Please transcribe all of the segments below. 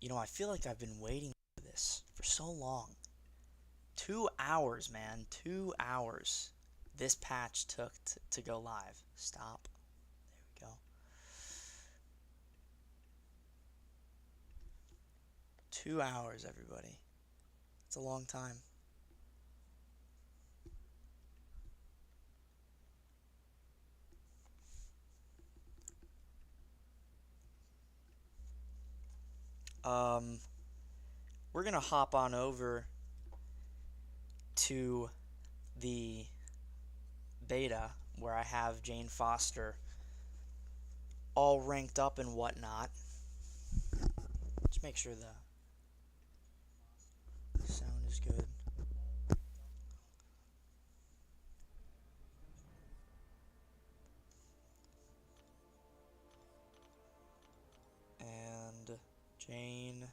You know, I feel like I've been waiting for this for so long. 2 hours, man. 2 hours. This patch took to go live. Stop. There we go. 2 hours, everybody. It's a long time. We're gonna hop on over to the beta where I have Jane Foster all ranked up and whatnot. Just make sure the sound is good. And Jane.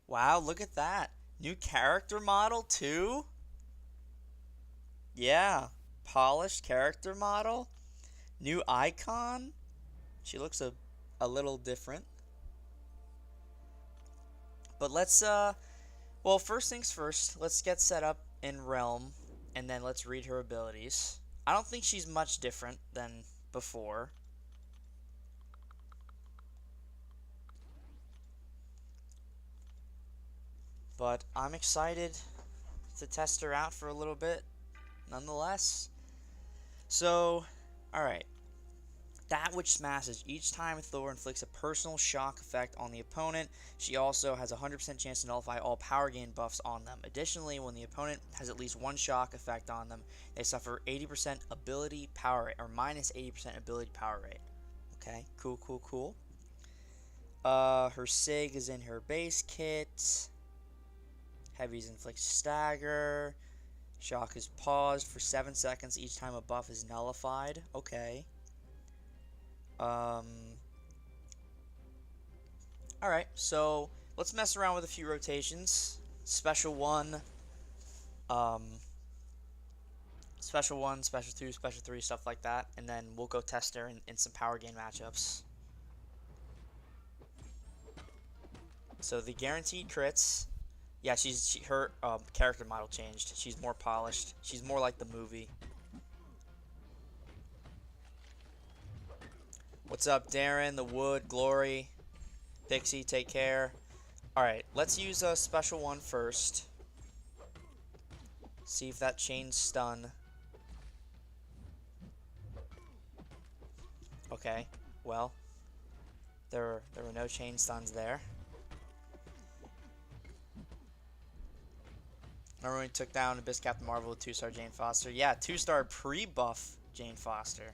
Wow, look at that. New character model too? Yeah. Polished character model. New icon. She looks a little different. But let's well, first things first, let's get set up in Realm and then let's read her abilities. I don't think she's much different than before. But I'm excited to test her out for a little bit, nonetheless. So, alright. That which smashes. Each time Thor inflicts a personal shock effect on the opponent, she also has a 100% chance to nullify all power gain buffs on them. Additionally, when the opponent has at least one shock effect on them, they suffer 80% ability power rate, or minus 80% ability power rate. Okay, cool, cool, cool. Her SIG is in her base kit. Heavies inflict stagger. Shock is paused for 7 seconds each time a buff is nullified. Okay. Alright, so let's mess around with a few rotations. Special 1, Special 1, Special 2, Special 3, stuff like that. And then we'll go test her in some power gain matchups. So the guaranteed crits. Yeah, her character model changed. She's more polished. She's more like the movie. What's up, Darren, The Wood, Glory, Pixie, take care. Alright, let's use a special 1 first. See if that chains stun. Okay, well, there were no chain stuns there. Remember when we took down Abyss Captain Marvel with 2-star Jane Foster? Yeah, 2-star pre-buff Jane Foster.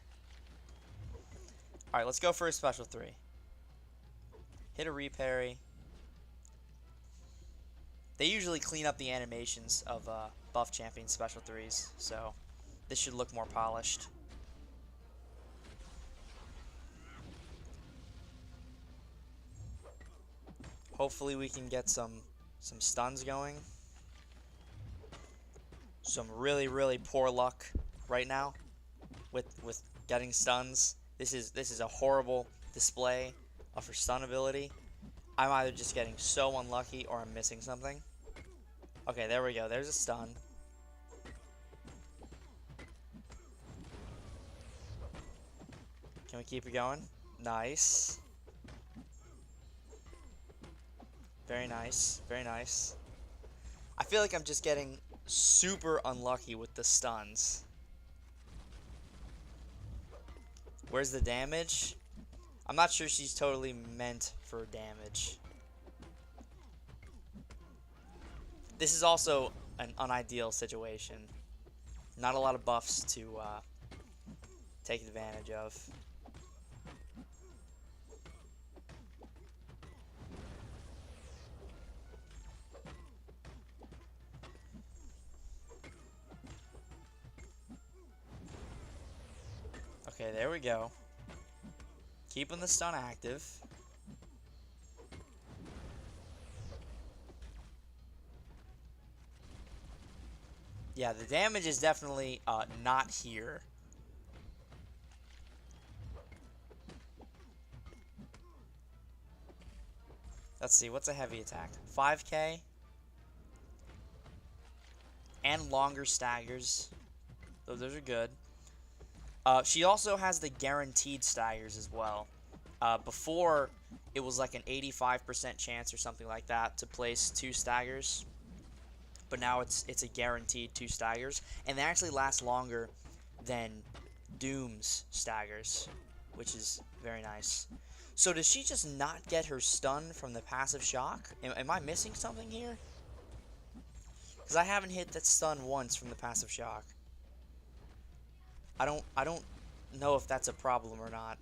Alright, let's go for a special 3. Hit a reparry. They usually clean up the animations of buff champion special 3s, so this should look more polished. Hopefully we can get some stuns going. Some really poor luck right now with getting stuns. This is a horrible display of her stun ability. I'm either just getting so unlucky or I'm missing something. Okay, there we go. There's a stun. Can we keep it going? Nice. Very nice. Very nice. I feel like I'm just getting super unlucky with the stuns. Where's the damage? I'm not sure she's totally meant for damage. This is also an unideal situation. Not a lot of buffs to take advantage of. Okay, there we go. Keeping the stun active. Yeah, the damage is definitely not here. Let's see, what's a heavy attack? 5k? And longer staggers. Those are good. She also has the guaranteed staggers as well. Before, it was like an 85% chance or something like that to place 2 staggers. But now it's a guaranteed 2 staggers. And they actually last longer than Doom's staggers, which is very nice. So does she just not get her stun from the passive shock? Am I missing something here? Because I haven't hit that stun once from the passive shock. I don't know if that's a problem or not.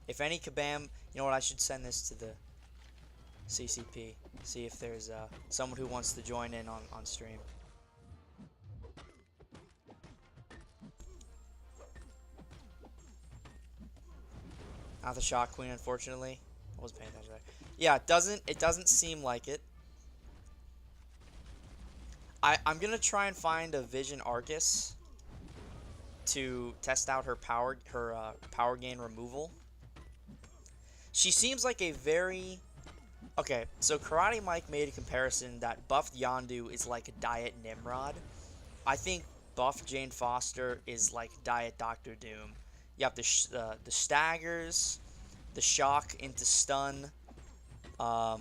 If any Kabam, you know what, I should send this to the CCP. See if there's someone who wants to join in on stream. Not the Shock Queen, unfortunately. I wasn't paying attention there. Yeah, it doesn't seem like it. I'm gonna try and find a Vision Arcus to test out her power gain removal. She seems like a very... Okay, so Karate Mike made a comparison that buffed Yondu is like a Diet Nimrod. I think buffed Jane Foster is like Diet Doctor Doom. You have the staggers, the shock into stun, the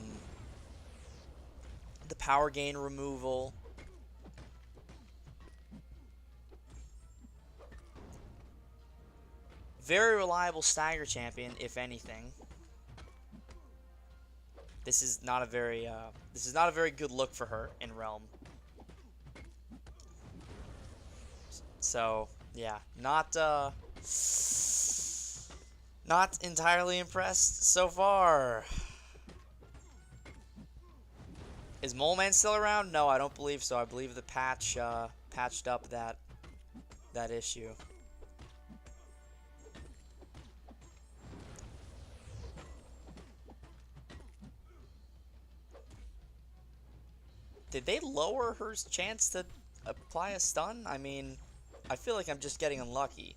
power gain removal. Very reliable stagger champion, if anything. This is not a very good look for her in Realm. So yeah, not entirely impressed so far. Is Mole Man still around? No, I don't believe so. I believe the patch patched up that issue. Did they lower her chance to apply a stun? I mean, I feel like I'm just getting unlucky.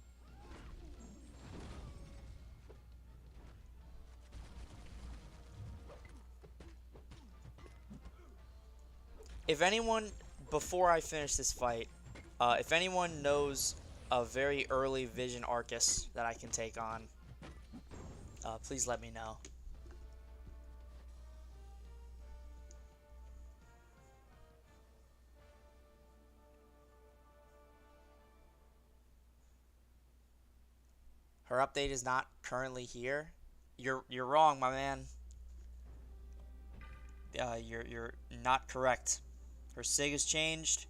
If anyone, before I finish this fight, if anyone knows a very early Vision Arcus that I can take on, please let me know. Her update is not currently here. You're wrong, my man. You're not correct. Her SIG has changed.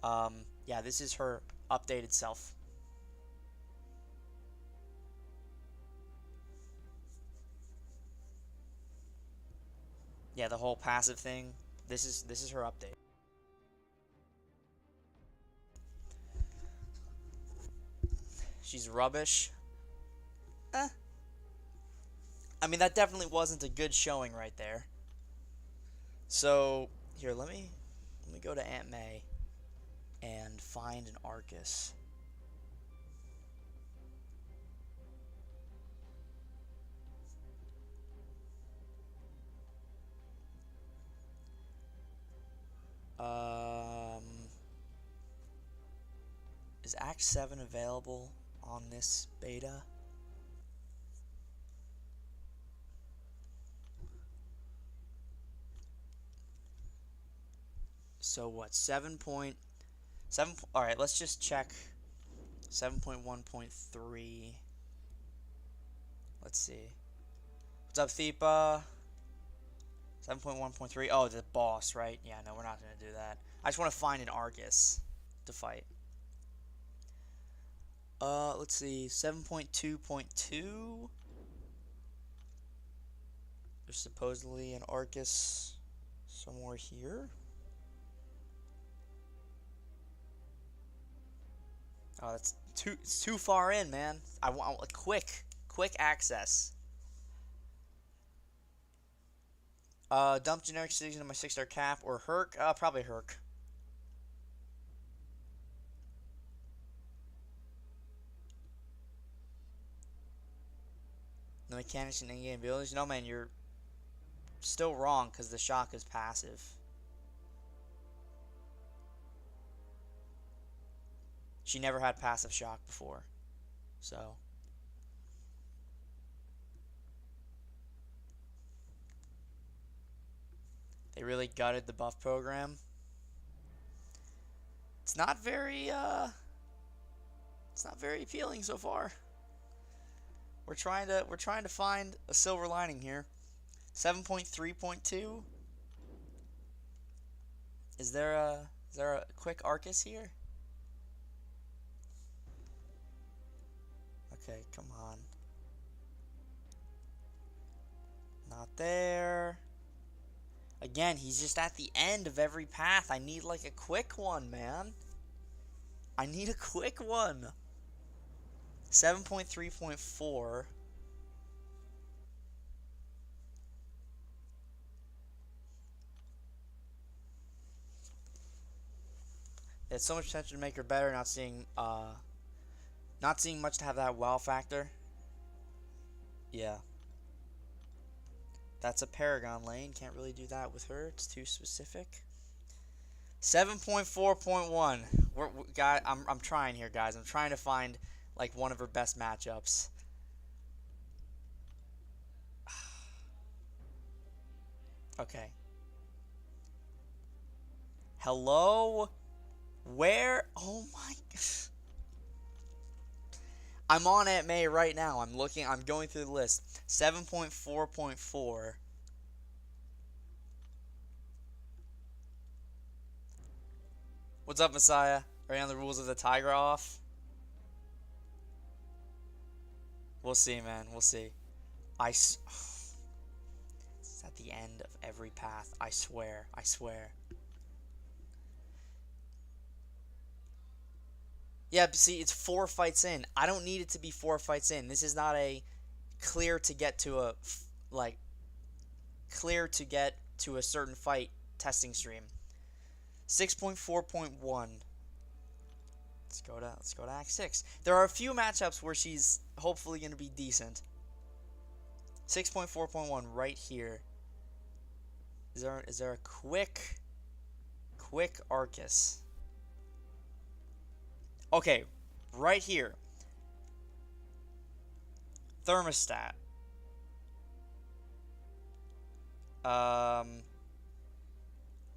Yeah, this is her updated self. Yeah, the whole passive thing. This is her update. She's rubbish. I mean, that definitely wasn't a good showing right there. So here, let me go to Aunt May and find an Arcus. Is Act 7 available on this beta? So what? 7.7. All right, let's just check 7.1.3. Let's see. What's up, Thipa? 7.1.3. Oh, the boss, right? Yeah, no, we're not going to do that. I just want to find an Arcus to fight. Let's see. 7.2.2. There's supposedly an Arcus somewhere here. Oh, it's too far in, man. I want a quick access. Dump generic cities into my 6-star cap or Herc. Probably Herc. The mechanics and in-game abilities. No, man, you're still wrong because the shock is passive. She never had passive shock before. So. They really gutted the buff program. It's not very appealing so far. We're trying to find a silver lining here. 7.3.2. Is there a quick Arcus here? Okay, come on. Not there. Again, he's just at the end of every path. I need like a quick one, man. I need a quick one. 7.3.4. It's so much potential to make her better. Not seeing much to have that wow factor. Yeah. That's a Paragon lane. Can't really do that with her. It's too specific. 7.4.1. I'm trying here, guys. I'm trying to find like one of her best matchups. Okay. Hello? Where? Oh my. I'm on Aunt May right now. I'm going through the list. 7.4.4. What's up, Messiah? Are you on the rules of the Tiger off? We'll see, man. We'll see. It's at the end of every path. I swear. I swear. Yeah, but see, it's 4 fights in. I don't need it to be 4 fights in. This is not a clear to get to a certain fight testing stream. 6.4.1. Let's go to Act 6. There are a few matchups where she's hopefully going to be decent. 6.4.1 right here. Is there a quick Arcus? Okay, right here. Thermostat.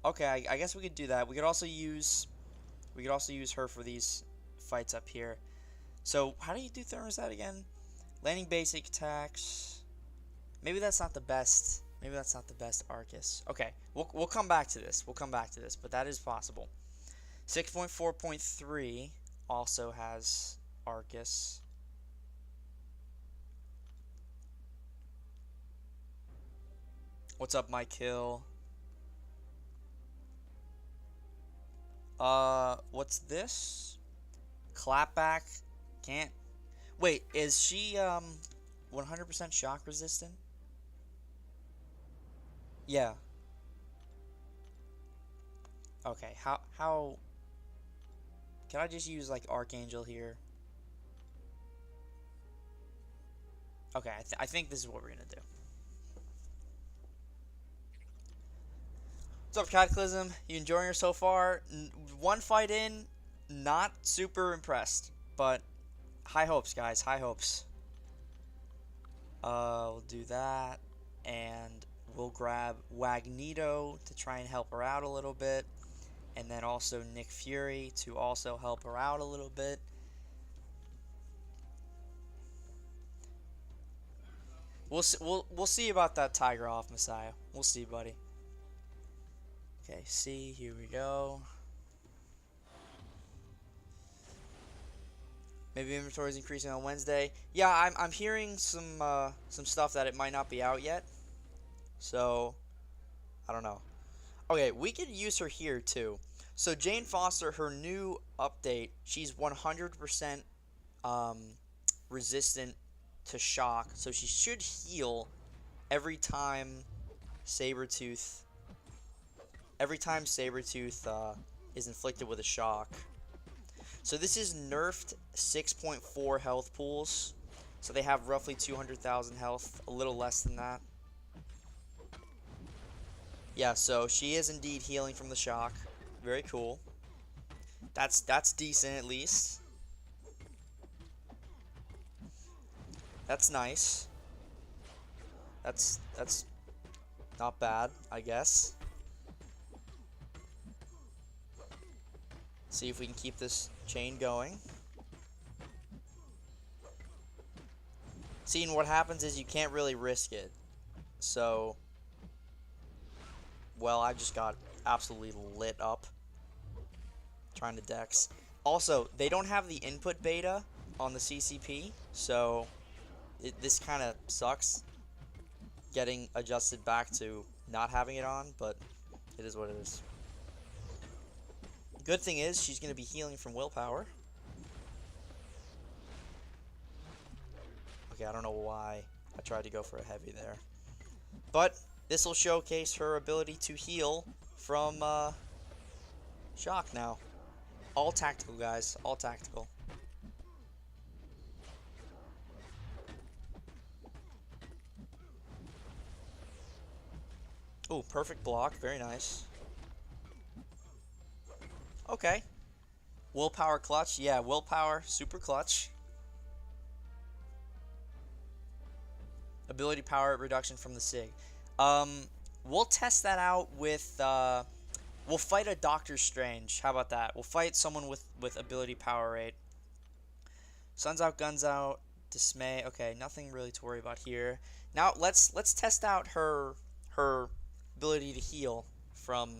Okay, I guess we could do that. We could also use her for these fights up here. So, how do you do thermostat again? Landing basic attacks. Maybe that's not the best. Maybe that's not the best Arcus. Okay, we'll come back to this. But that is possible. 6.4.3 also has Arcus. What's up, Mike Hill? What's this? Clapback. Can't. Wait, is she 100% shock resistant? Yeah. Okay, how can I just use like Archangel here? Okay, I think this is what we're gonna do. What's up, Cataclysm? You enjoying her so far? One fight in, not super impressed, but high hopes, guys. High hopes. We'll do that, and we'll grab Magneto to try and help her out a little bit, and then also Nick Fury to also help her out a little bit. We'll see about that Tiger off, Messiah. We'll see, buddy. Okay, see, here we go. Maybe inventory is increasing on Wednesday. Yeah, I'm hearing some stuff that it might not be out yet. So, I don't know. Okay, we could use her here too. So Jane Foster, her new update, she's 100% resistant to shock. So she should heal every time Sabretooth is inflicted with a shock. So this is nerfed 6.4 health pools. So they have roughly 200,000 health, a little less than that. Yeah, so she is indeed healing from the shock. Very cool. That's decent at least. That's nice. That's not bad, I guess. See if we can keep this chain going. Seeing what happens is you can't really risk it. So, well, I just got absolutely lit up trying to dex. Also, they don't have the input beta on the CCP, so this kind of sucks getting adjusted back to not having it on, but it is what it is. Good thing is she's going to be healing from willpower. Okay, I don't know why I tried to go for a heavy there. But this will showcase her ability to heal from shock now. All tactical, guys. All tactical. Ooh, perfect block. Very nice. Okay. Willpower clutch. Yeah, willpower. Super clutch. Ability power reduction from the SIG. We'll test that out with, we'll fight a Doctor Strange. How about that? We'll fight someone with ability power rate. Suns out, guns out, dismay. Okay, nothing really to worry about here. Now let's test out her ability to heal from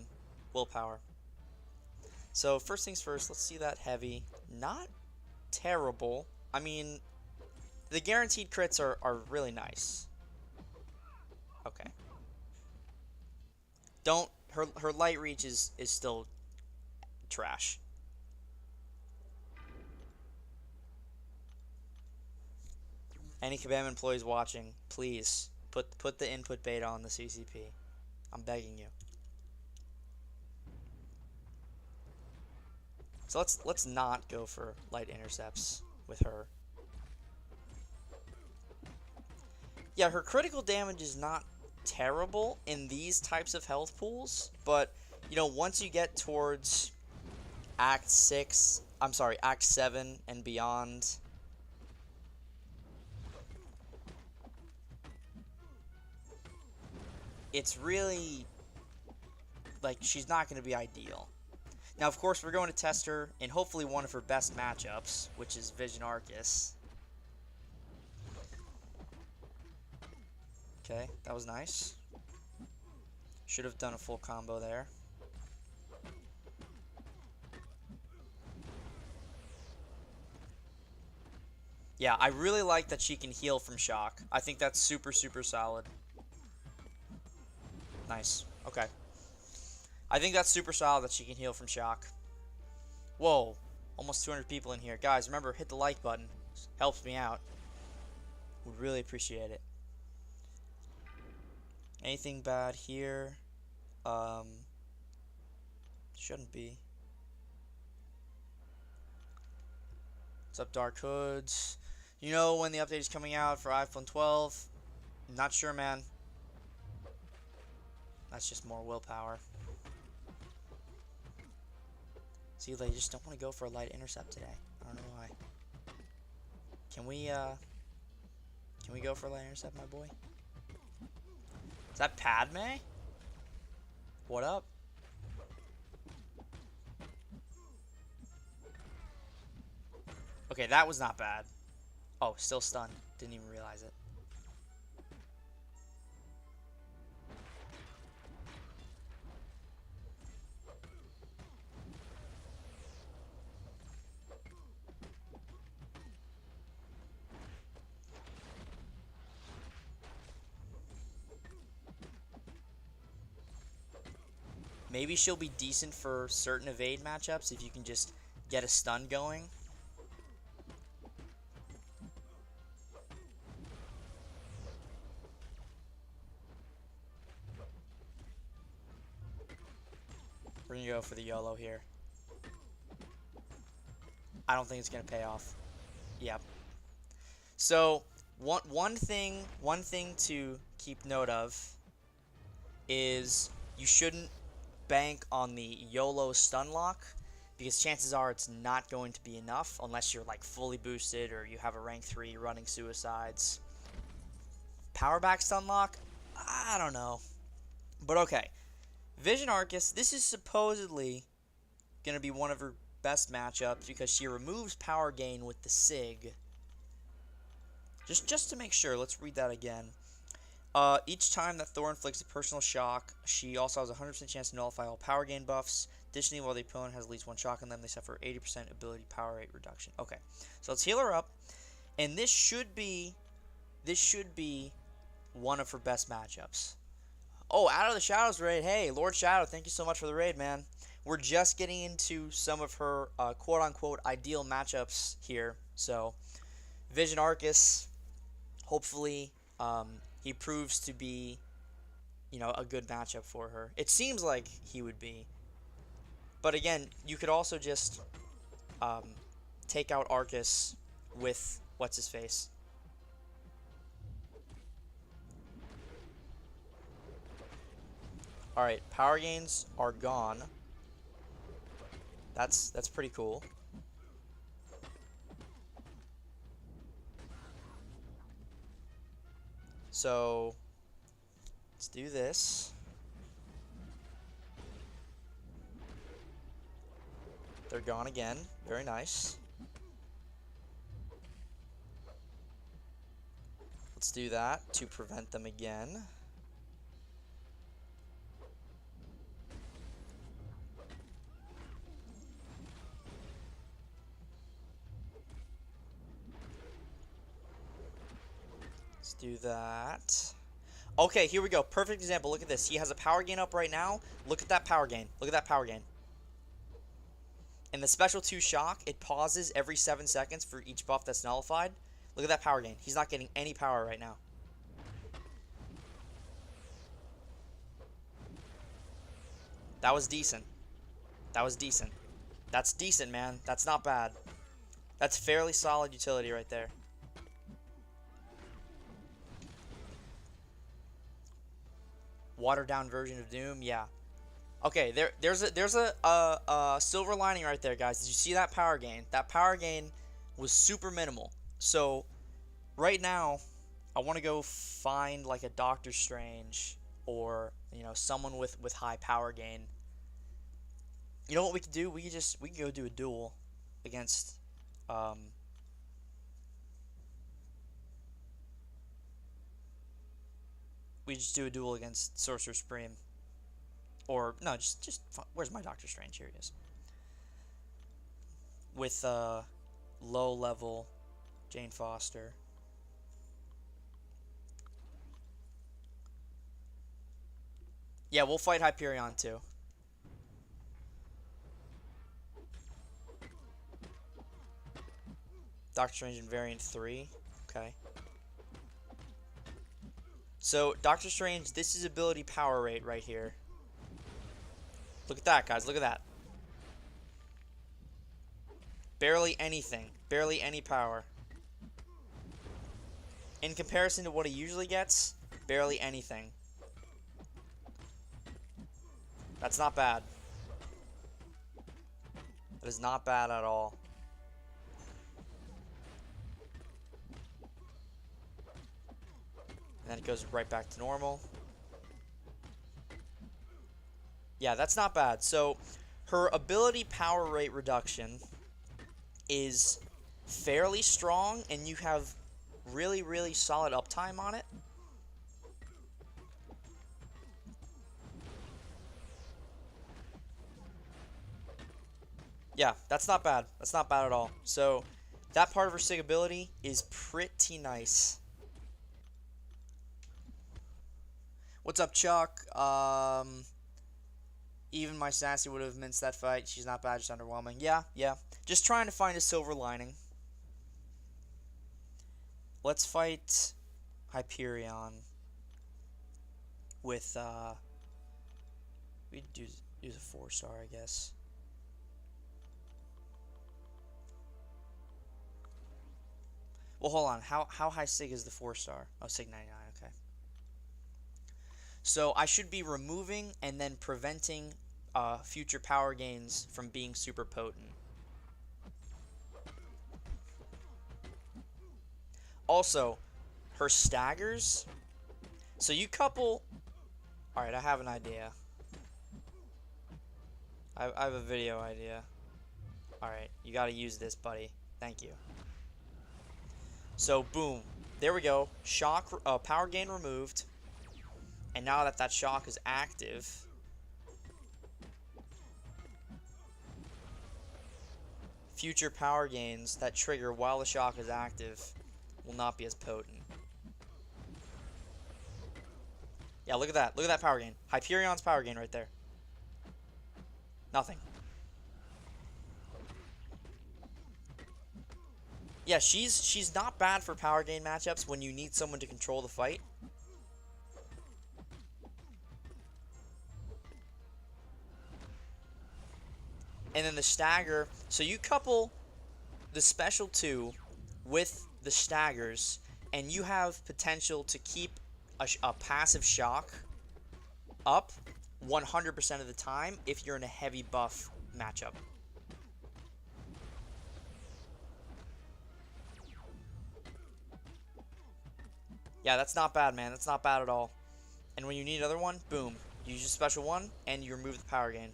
willpower. So first things first, let's see that heavy. Not terrible. I mean, the guaranteed crits are really nice. Okay. Don't her light reach is still trash. Any Kabam employees watching, please put the input beta on the CCP. I'm begging you. So let's not go for light intercepts with her. Yeah, her critical damage is not terrible in these types of health pools, but you know, once you get towards Act 7 and beyond, it's really like she's not going to be ideal. Now, of course, we're going to test her in hopefully one of her best matchups, which is Vision Arcus. Okay, that was nice. Should have done a full combo there. Yeah, I really like that she can heal from shock. I think that's super, super solid. Nice. Okay. I think that's super solid that she can heal from shock. Whoa. Almost 200 people in here. Guys, remember, hit the like button. Helps me out. Would really appreciate it. Anything bad here? Shouldn't be. What's up, Dark Hoods? You know when the update is coming out for iPhone 12? Not sure, man. That's just more willpower. See, they just don't want to go for a light intercept today. I don't know why. Can we go for a light intercept, my boy? Is that Padme? What up? Okay, that was not bad. Oh, still stunned. Didn't even realize it. Maybe she'll be decent for certain evade matchups if you can just get a stun going. We're going to go for the YOLO here. I don't think it's going to pay off. Yep. So, one thing to keep note of is you shouldn't bank on the YOLO stun lock, because chances are it's not going to be enough unless you're like fully boosted or you have a rank 3 running suicides. Power back stun lock? I don't know. But okay. Vision Arcus, this is supposedly going to be one of her best matchups because she removes power gain with the Sig. Just to make sure, let's read that again. Each time that Thor inflicts a personal shock, she also has a 100% chance to nullify all power gain buffs. Additionally, while the opponent has at least one shock on them, they suffer 80% ability power rate reduction. Okay, so let's heal her up, and this should be one of her best matchups. Oh, Out of the Shadows raid. Hey, Lord Shadow, thank you so much for the raid, man. We're just getting into some of her quote-unquote ideal matchups here. So, Vision Arcus, hopefully he proves to be, you know, a good matchup for her. It seems like he would be. But again, you could also just take out Arcus with what's-his-face. Alright, power gains are gone. That's pretty cool. So, let's do this. They're gone again. Very nice. Let's do that to prevent them again. Let's do that. Okay, here we go. Perfect example. Look at this. He has a power gain up right now. Look at that power gain. Look at that power gain. And the special 2 shock, it pauses every 7 seconds for each buff that's nullified. Look at that power gain. He's not getting any power right now. That was decent. That was decent. That's decent, man. That's not bad. That's fairly solid utility right there. Watered down version of Doom, yeah. Okay, there's a silver lining right there, guys. Did you see that power gain? That power gain was super minimal. So right now, I want to go find like a Doctor Strange or, you know, someone with high power gain. You know what we could do? We could go do a duel against we just do a duel against Sorcerer Supreme. Or no, just where's my Doctor Strange? Here he is. With low level Jane Foster. Yeah, we'll fight Hyperion too. Doctor Strange in variant 3. Okay. So, Doctor Strange, this is ability power rate right here. Look at that, guys. Look at that. Barely anything. Barely any power. In comparison to what he usually gets, barely anything. That's not bad. That is not bad at all. And then it goes right back to normal. Yeah, that's not bad. So, her ability power rate reduction is fairly strong, and you have really, really solid uptime on it. Yeah, that's not bad. That's not bad at all. So, that part of her SIG ability is pretty nice. What's up, Chuck? Even my Sassy would have minced that fight. She's not bad, just underwhelming. Yeah. Just trying to find a silver lining. Let's fight Hyperion with, we use a 4-star, I guess. Well, hold on. How high SIG is the 4-star? Oh, SIG 99, okay. So I should be removing and then preventing future power gains from being super potent. Also, her staggers. So you couple... Alright, I have an idea. I have a video idea. Alright, you gotta use this, buddy. Thank you. So, boom. There we go. Shock, power gain removed. And now that that shock is active... future power gains that trigger while the shock is active will not be as potent. Yeah, look at that. Look at that power gain. Hyperion's power gain right there. Nothing. Yeah, she's not bad for power gain matchups when you need someone to control the fight. And then the stagger. So you couple the special 2 with the staggers, and you have potential to keep a passive shock up 100% of the time if you're in a heavy buff matchup. Yeah, that's not bad, man. That's not bad at all. And when you need another one, boom. You use your special 1, and you remove the power gain.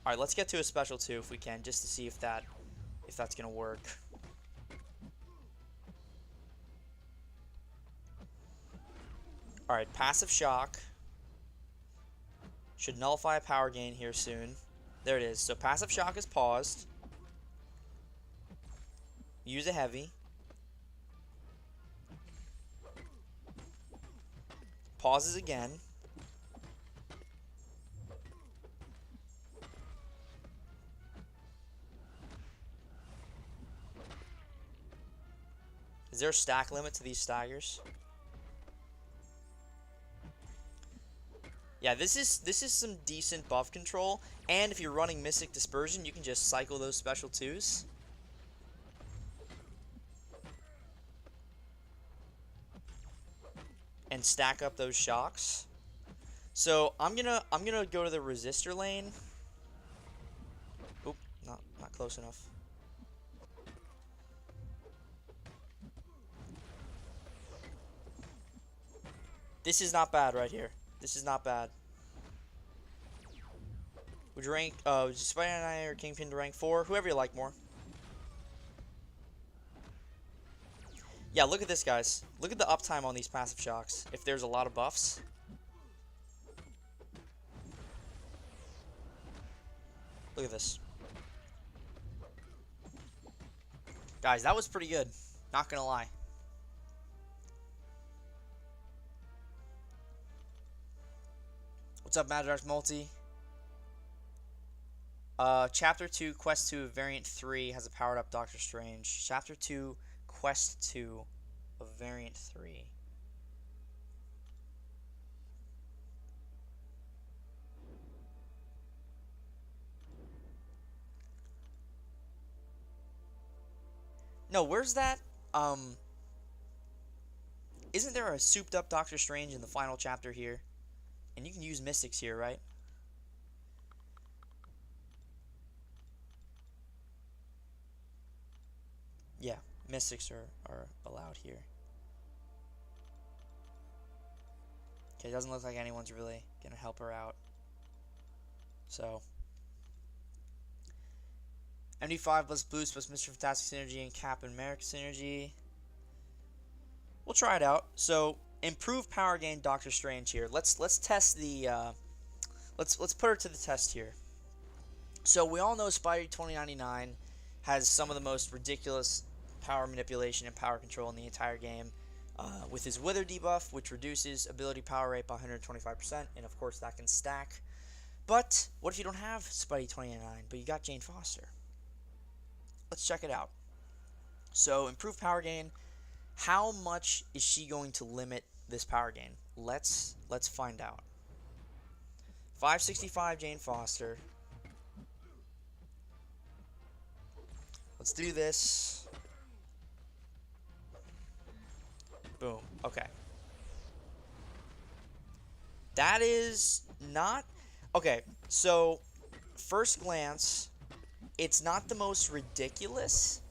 Alright, let's get to a special 2 if we can, just to see if that's gonna work. Alright, passive shock. Should nullify a power gain here soon. There it is. So passive shock is paused. Use a heavy. Pauses again. Is there a stack limit to these staggers? Yeah, this is some decent buff control, and if you're running Mystic Dispersion, you can just cycle those special 2s. And stack up those shocks. So I'm gonna go to the resistor lane. Oop, not close enough. This is not bad right here. This is not bad. Would you rank Spidey or Kingpin to rank 4? Whoever you like more. Yeah, look at this, guys. Look at the uptime on these passive shocks. If there's a lot of buffs. Look at this. Guys, that was pretty good. Not gonna lie. What's up, Magic Multi? Chapter 2, Quest 2 of Variant 3 has a powered up Doctor Strange. Chapter 2, Quest 2 of Variant 3. No, where's that? Isn't there a souped up Doctor Strange in the final chapter here? And you can use Mystics here, right? Yeah, Mystics are allowed here. Okay, doesn't look like anyone's really gonna help her out. So MD5 plus Boost plus Mr. Fantastic Synergy and Cap and Merrick Synergy. We'll try it out. So improved power gain Doctor Strange here. Let's test the let's put her to the test here. So we all know Spidey 2099 has some of the most ridiculous power manipulation and power control in the entire game. With his Wither debuff, which reduces ability power rate by 125%, and of course that can stack. But what if you don't have Spidey 2099, but you got Jane Foster? Let's check it out. So improved power gain. How much is she going to limit this power gain? Let's find out. 565 Jane Foster. Let's do this. Boom. Okay. That is not... Okay, so, first glance, it's not the most ridiculous,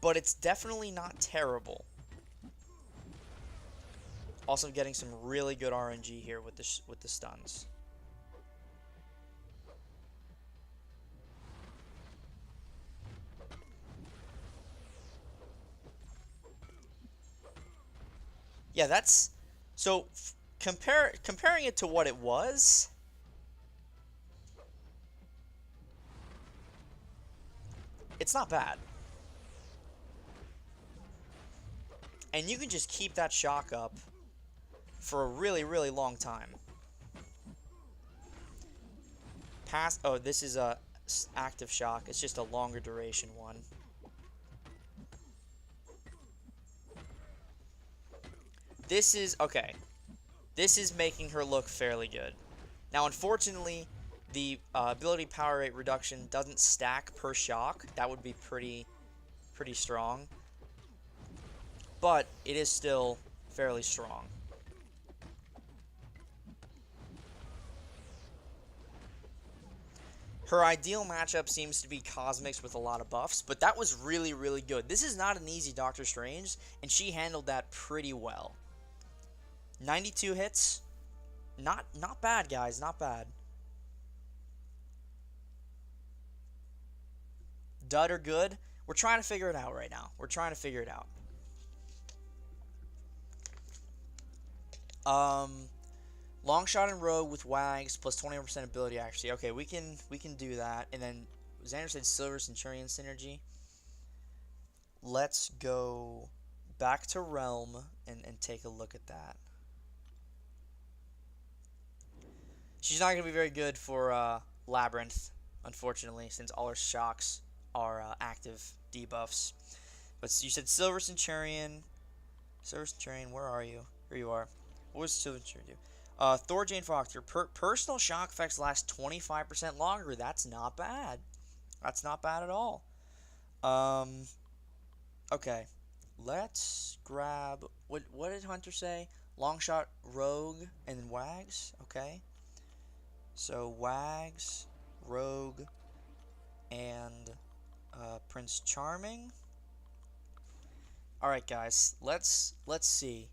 but it's definitely not terrible. Also getting some really good RNG here with the stuns. Yeah, that's... So, comparing it to what it was... It's not bad. And you can just keep that shock up for a really, really long time. Oh, this is a active shock. It's just a longer duration one. This is... Okay. This is making her look fairly good. Now, unfortunately, the ability power rate reduction doesn't stack per shock. That would be pretty strong. But it is still fairly strong. Her ideal matchup seems to be Cosmics with a lot of buffs, but that was really, really good. This is not an easy Doctor Strange, and she handled that pretty well. 92 hits. Not bad, guys. Not bad. Dud or good? We're trying to figure it out right now. We're trying to figure it out. Long shot and rogue with wags plus 21% ability accuracy. Okay, we can do that. And then Xander said Silver Centurion synergy. Let's go back to Realm and take a look at that. She's not going to be very good for Labyrinth, unfortunately, since all her shocks are active debuffs. But you said Silver Centurion. Silver Centurion, where are you? Here you are. What does Silver Centurion do? Thor Jane Foster. Personal shock effects last 25% longer. That's not bad. That's not bad at all. Okay. Let's grab... What did Hunter say? Long shot, rogue, and then wags. Okay. So, wags, rogue, and Prince Charming. Alright, guys. Let's see.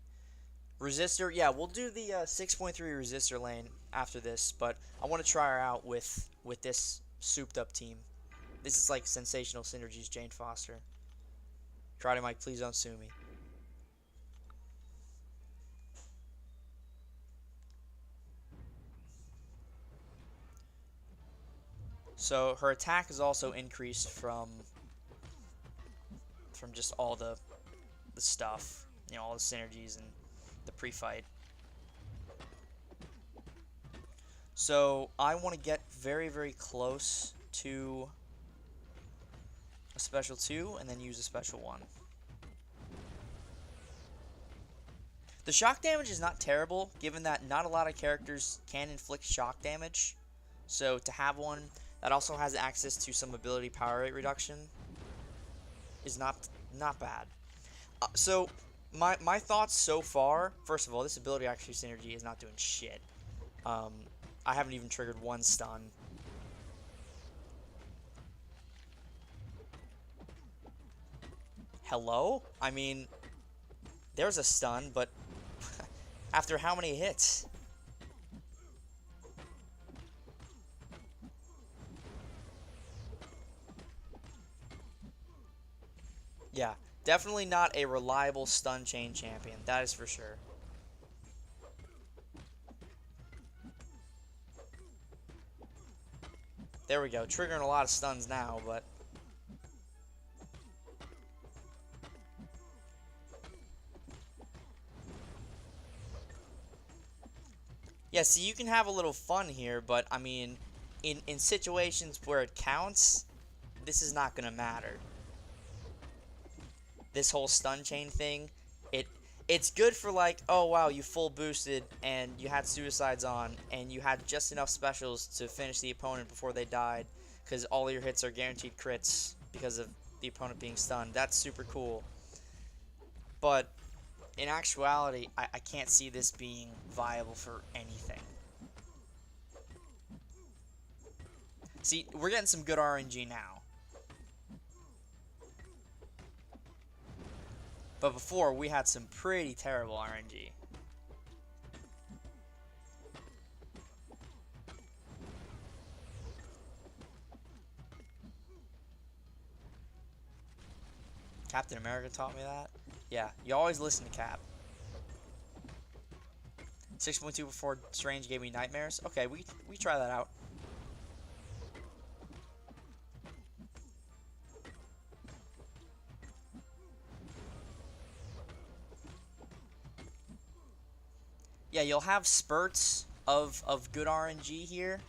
Resistor, yeah, we'll do the 6.3 Resistor lane after this, but I want to try her out with this souped-up team. This is like sensational synergies, Jane Foster. Try to, Mike, please don't sue me. So, her attack is also increased from just all the stuff, you know, all the synergies and the pre-fight. So I want to get very, very close to a special 2 and then use a special 1. The shock damage is not terrible, given that not a lot of characters can inflict shock damage. So to have one that also has access to some ability power rate reduction is not bad. So my thoughts so far, first of all, this ability accuracy synergy is not doing shit. I haven't even triggered one stun. Hello? I mean, there's a stun, but after how many hits? Yeah, definitely not a reliable stun chain champion, that is for sure. There we go, triggering a lot of stuns now, but... Yeah, see, you can have a little fun here, but, I mean, in situations where it counts, this is not going to matter. This whole stun chain thing, it's good for like, oh wow, you full boosted and you had suicides on and you had just enough specials to finish the opponent before they died because all your hits are guaranteed crits because of the opponent being stunned. That's super cool. But in actuality, I can't see this being viable for anything. See, we're getting some good RNG now. But before, we had some pretty terrible RNG. Captain America taught me that. Yeah, you always listen to Cap. 6.2 before Strange gave me nightmares. Okay, we try that out. Yeah, you'll have spurts of good RNG here,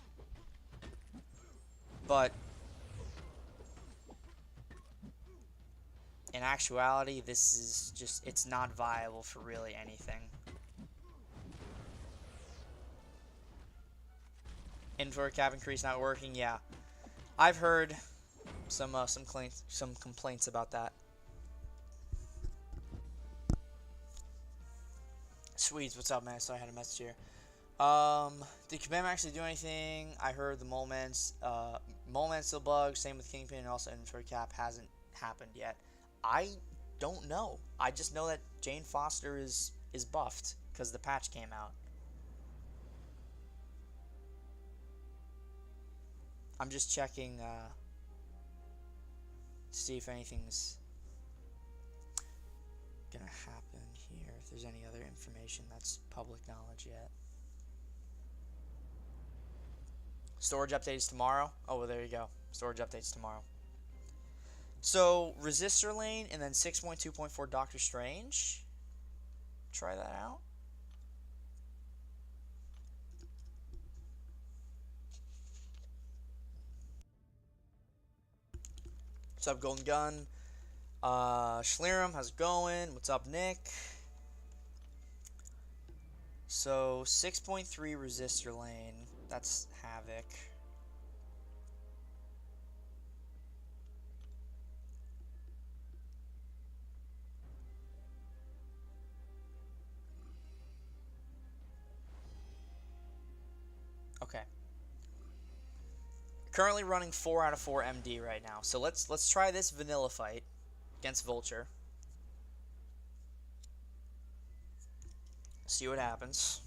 but in actuality, this is just, it's not viable for really anything. Inventory cap increase not working. Yeah, I've heard some complaints about that. Swedes, what's up, man? So I had a message here. Did Kingpin actually do anything? I heard the moments still bugged. Same with Kingpin, and also inventory cap hasn't happened yet. I don't know. I just know that Jane Foster is buffed because the patch came out. I'm just checking to see if anything's gonna happen here. If there's any other information that's public knowledge yet. Storage updates tomorrow. Oh, well, there you go. Storage updates tomorrow. So, Resistor lane and then 6.2.4 Doctor Strange. Try that out. What's up, Golden Gun? Schlirum, how's it going? What's up, Nick? So, 6.3 Resistor lane. That's Havoc. Okay. Currently running 4 out of 4 MD right now. So let's try this vanilla fight against Vulture. See what happens.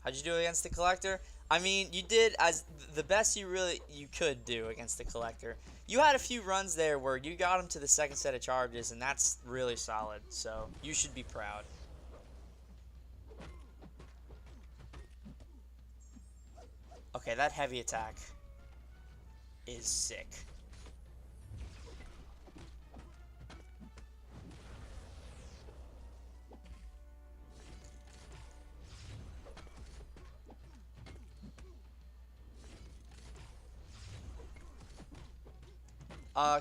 How'd you do against the Collector? I mean, you did as the best you could do against the Collector. You had a few runs there where you got him to the second set of charges, and that's really solid. So you should be proud. Okay, that heavy attack is sick.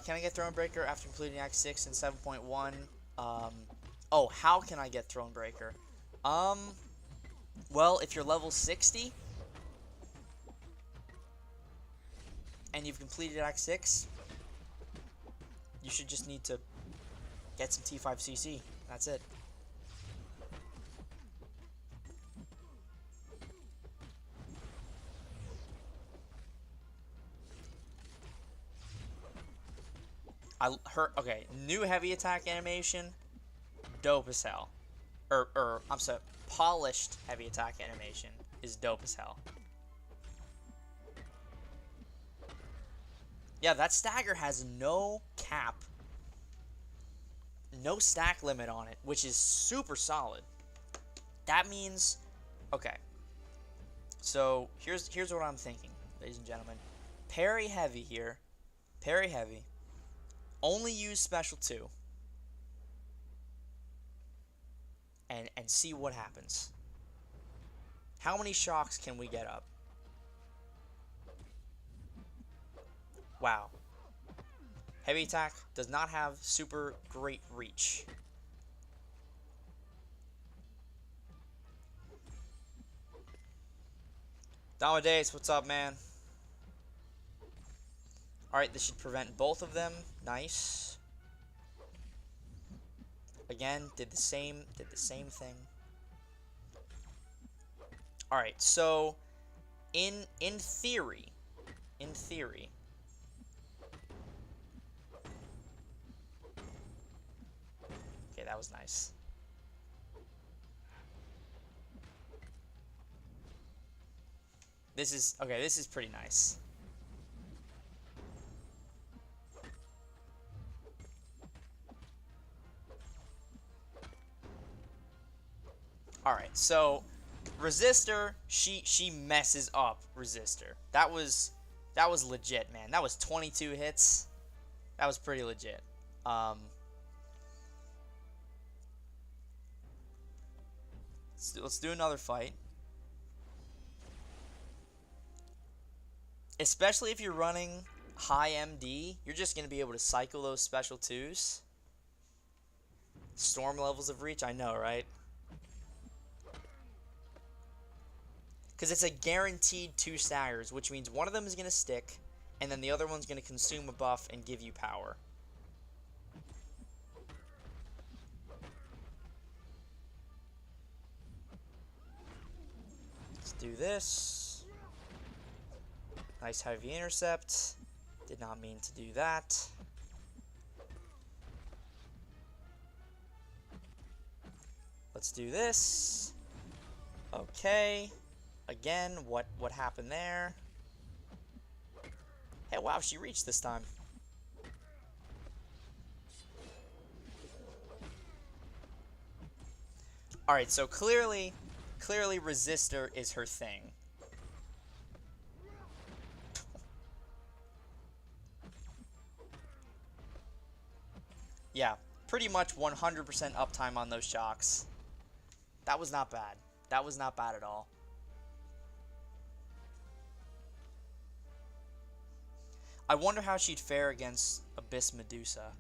Can I get Thronebreaker after completing Act 6 and 7.1? Oh, how can I get Thronebreaker? Well, if you're level 60 and you've completed Act 6, you should just need to get some T5CC. That's it. Okay, new heavy attack animation, dope as hell. I'm sorry, polished heavy attack animation is dope as hell. Yeah, that stagger has no cap, no stack limit on it, which is super solid. That means, okay. So here's what I'm thinking, ladies and gentlemen. Parry heavy here, parry heavy. Only use special 2. And see what happens. How many shocks can we get up? Wow. Heavy attack does not have super great reach. Damadeus, what's up, man? Alright, this should prevent both of them. Nice. Again, did the same thing. Alright, so in theory. Okay, that was nice. This is pretty nice. Alright, so Resistor, she messes up Resistor. That was legit, man. That was 22 hits. That was pretty legit. Let's do another fight. Especially if you're running high MD, you're just going to be able to cycle those special 2s. Storm levels of reach, I know, right? Because it's a guaranteed 2 staggers, which means one of them is going to stick, and then the other one's going to consume a buff and give you power. Let's do this. Nice heavy intercept. Did not mean to do that. Let's do this. Okay. Again, what happened there? Hey, wow, she reached this time. Alright, so clearly Resistor is her thing. Yeah, pretty much 100% uptime on those shocks. That was not bad. That was not bad at all. I wonder how she'd fare against Abyss Medusa.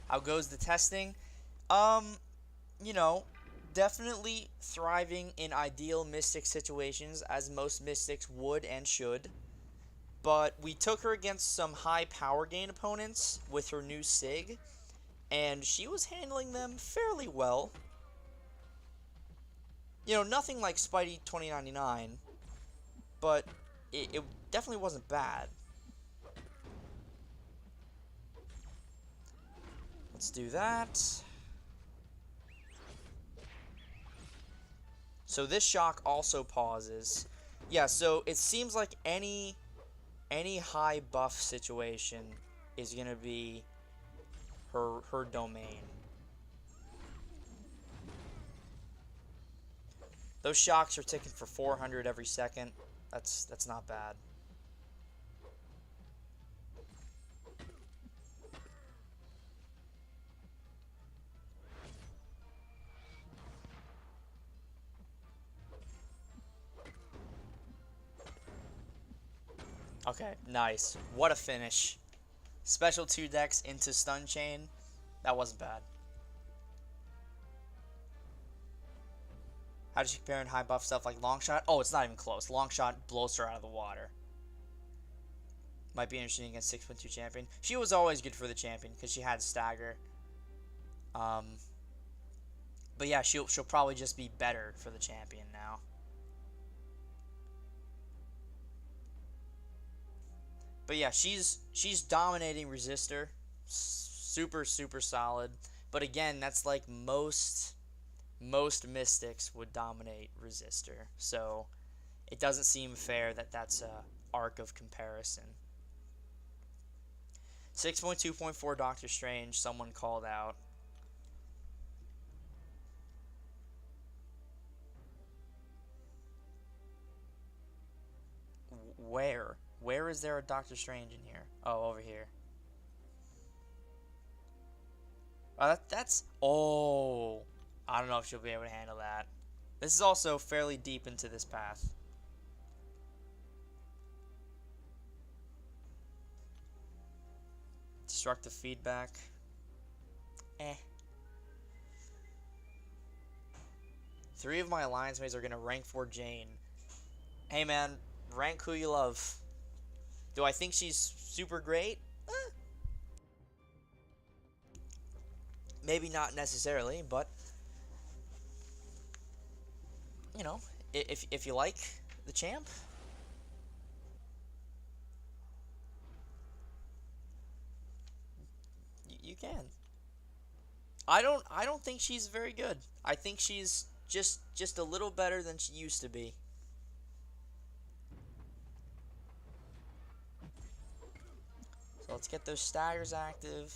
How goes the testing? You know, definitely thriving in ideal Mystic situations, as most Mystics would and should. But we took her against some high power gain opponents with her new Sig, and she was handling them fairly well. You know, nothing like Spidey 2099, but it definitely wasn't bad. Let's do that. So this shock also pauses. Yeah, so it seems like any high buff situation is going to be her domain. Those shocks are ticking for 400 every second. That's not bad. Okay, nice. What a finish. Special 2 decks into stun chain. That wasn't bad. How does she compare in high buff stuff like long shot? Oh, it's not even close. Long shot blows her out of the water. Might be interesting against 6.2 champion. She was always good for the champion because she had stagger. But yeah, she'll probably just be better for the champion now. But yeah, she's dominating Resistor. Super solid. But again, that's like most Mystics would dominate Resistor. So it doesn't seem fair that that's a arc of comparison. 6.2.4 Doctor Strange, someone called out. Where? Where is there a Doctor Strange in here? Oh, over here. Oh, that's... Oh! I don't know if she'll be able to handle that. This is also fairly deep into this path. Destructive feedback. 3 of my alliance mates are going to rank 4 Jane. Hey, man, rank who you love. Do I think she's super great? Maybe not necessarily, but, you know, if you like the champ, you can. I don't think she's very good. I think she's just a little better than she used to be. So let's get those staggers active.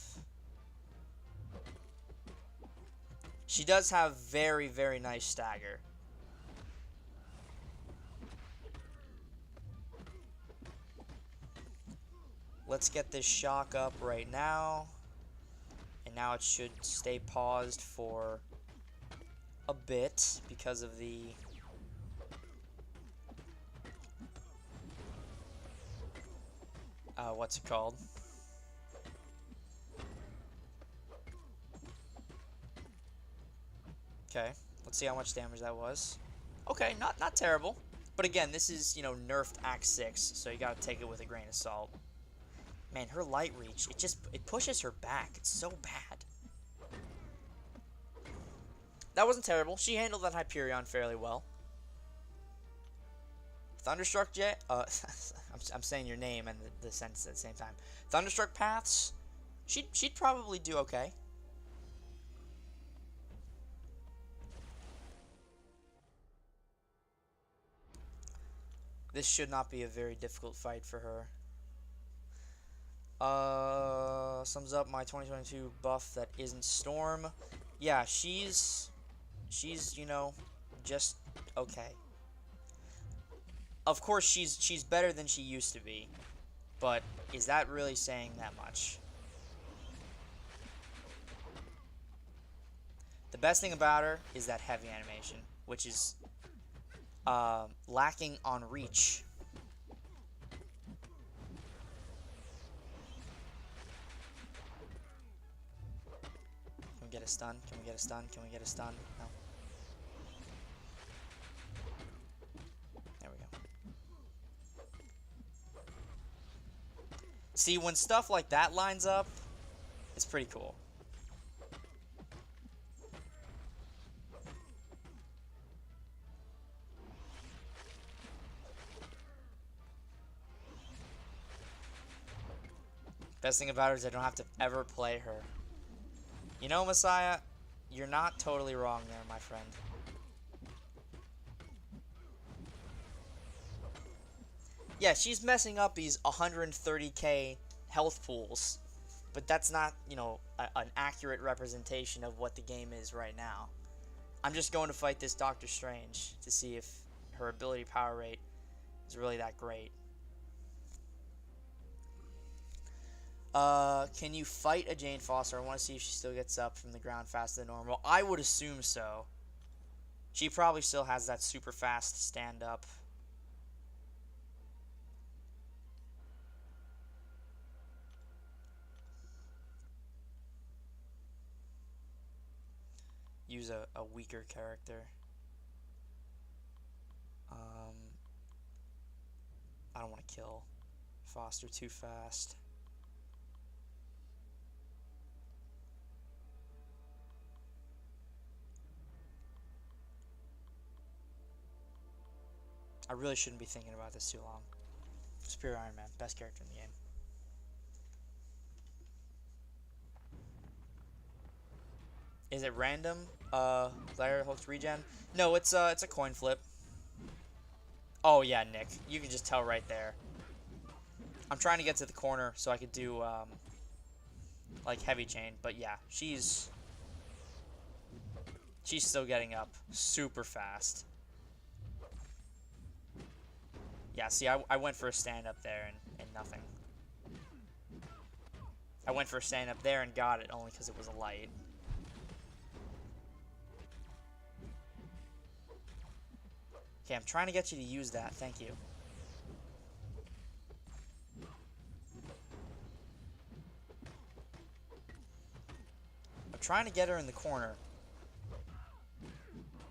She does have very, very nice stagger. Let's get this shock up right now. And now it should stay paused for a bit because of the... what's it called? Okay, let's see how much damage that was. Okay, not terrible. But again, this is, you know, nerfed Act 6, so you gotta take it with a grain of salt. Man, her light reach, it pushes her back. It's so bad. That wasn't terrible. She handled that Hyperion fairly well. Thunderstruck Jet, I'm saying your name and the sentence at the same time. Thunderstruck Paths, she'd probably do okay. This should not be a very difficult fight for her. Sums up my 2022 buff that isn't Storm. Yeah, she's, you know, just okay. Of course, she's better than she used to be, but is that really saying that much? The best thing about her is that heavy animation, which is lacking on reach. Can we get a stun? Can we get a stun? Can we get a stun? No. There we go. See, when stuff like that lines up, it's pretty cool. Best thing about her is I don't have to ever play her. You know, Messiah, you're not totally wrong there, my friend. Yeah, she's messing up these 130k health pools, but that's not, you know, an accurate representation of what the game is right now. I'm just going to fight this Doctor Strange to see if her ability power rate is really that great. Can you fight a Jane Foster? I want to see if she still gets up from the ground faster than normal. I would assume so. She probably still has that super fast stand up. Use a weaker character. I don't want to kill Foster too fast. I really shouldn't be thinking about this too long. Superior Iron Man, best character in the game. Is it random? Gladiator Hulk's regen? No, it's a coin flip. Oh yeah, Nick, you can just tell right there. I'm trying to get to the corner so I could do like heavy chain, but yeah, she's still getting up super fast. Yeah, see, I went for a stand-up there and nothing. I went for a stand-up there and got it only because it was a light. Okay, I'm trying to get you to use that. Thank you. I'm trying to get her in the corner.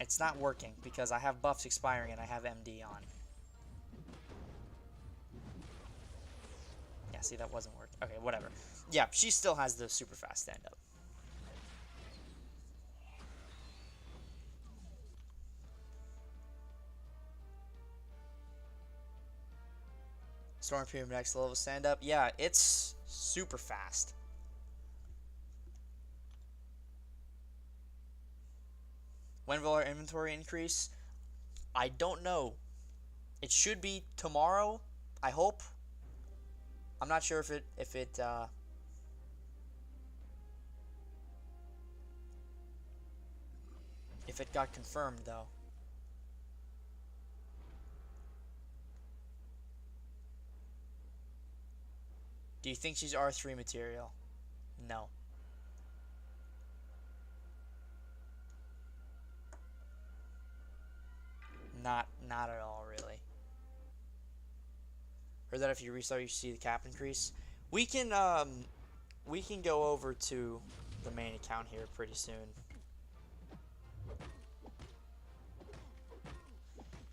it's not working because I have buffs expiring and I have MD on. Yeah, see, that wasn't working. Okay, whatever. Yeah, she still has the super fast stand-up. Storm Premium next level stand-up. Yeah, it's super fast. When will our inventory increase? I don't know. It should be tomorrow, I hope. I'm not sure if it got confirmed though. Do you think she's R3 material? No. Not at all, really. Heard that if you restart, you see the cap increase. We can go over to the main account here pretty soon.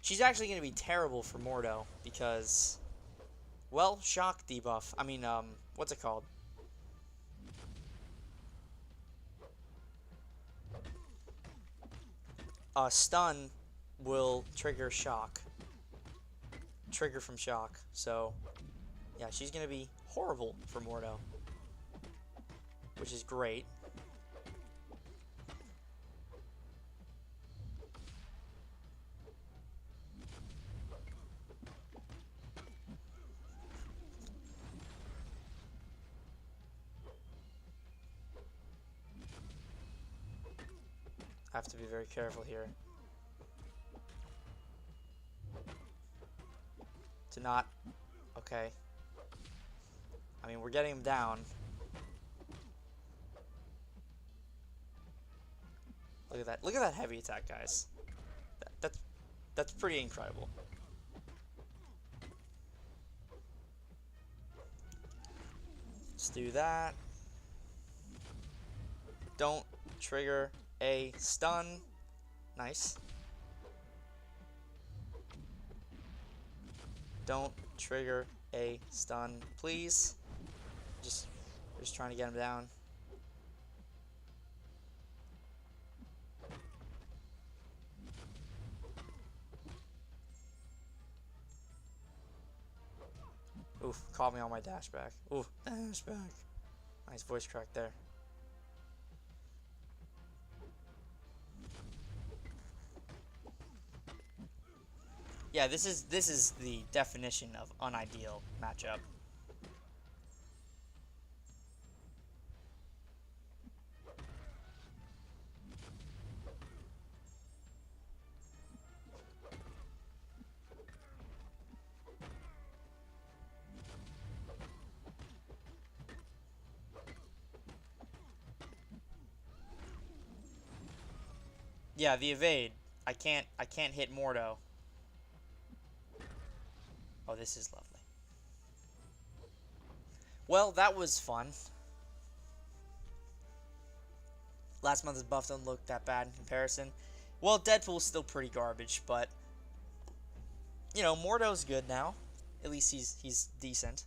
She's actually going to be terrible for Mordo because, well, shock debuff. I mean, what's it called? Stun will trigger shock. Trigger from shock. So, yeah, she's going to be horrible for Mordo, which is great. I have to be very careful here. To not... Okay. I mean, we're getting him down. Look at that. Look at that heavy attack, guys. That's pretty incredible. Let's do that. Don't trigger a stun. Nice. Don't trigger a stun, please. Just trying to get him down. Oof, caught me on my dash back. Oof, dash back. Nice voice crack there. Yeah, this is the definition of unideal matchup. Yeah, the evade. I can't hit Mordo. Oh, this is lovely. Well, that was fun. Last month's buff don't look that bad in comparison. Well, Deadpool's still pretty garbage, but you know, Mordo's good now. At least he's decent.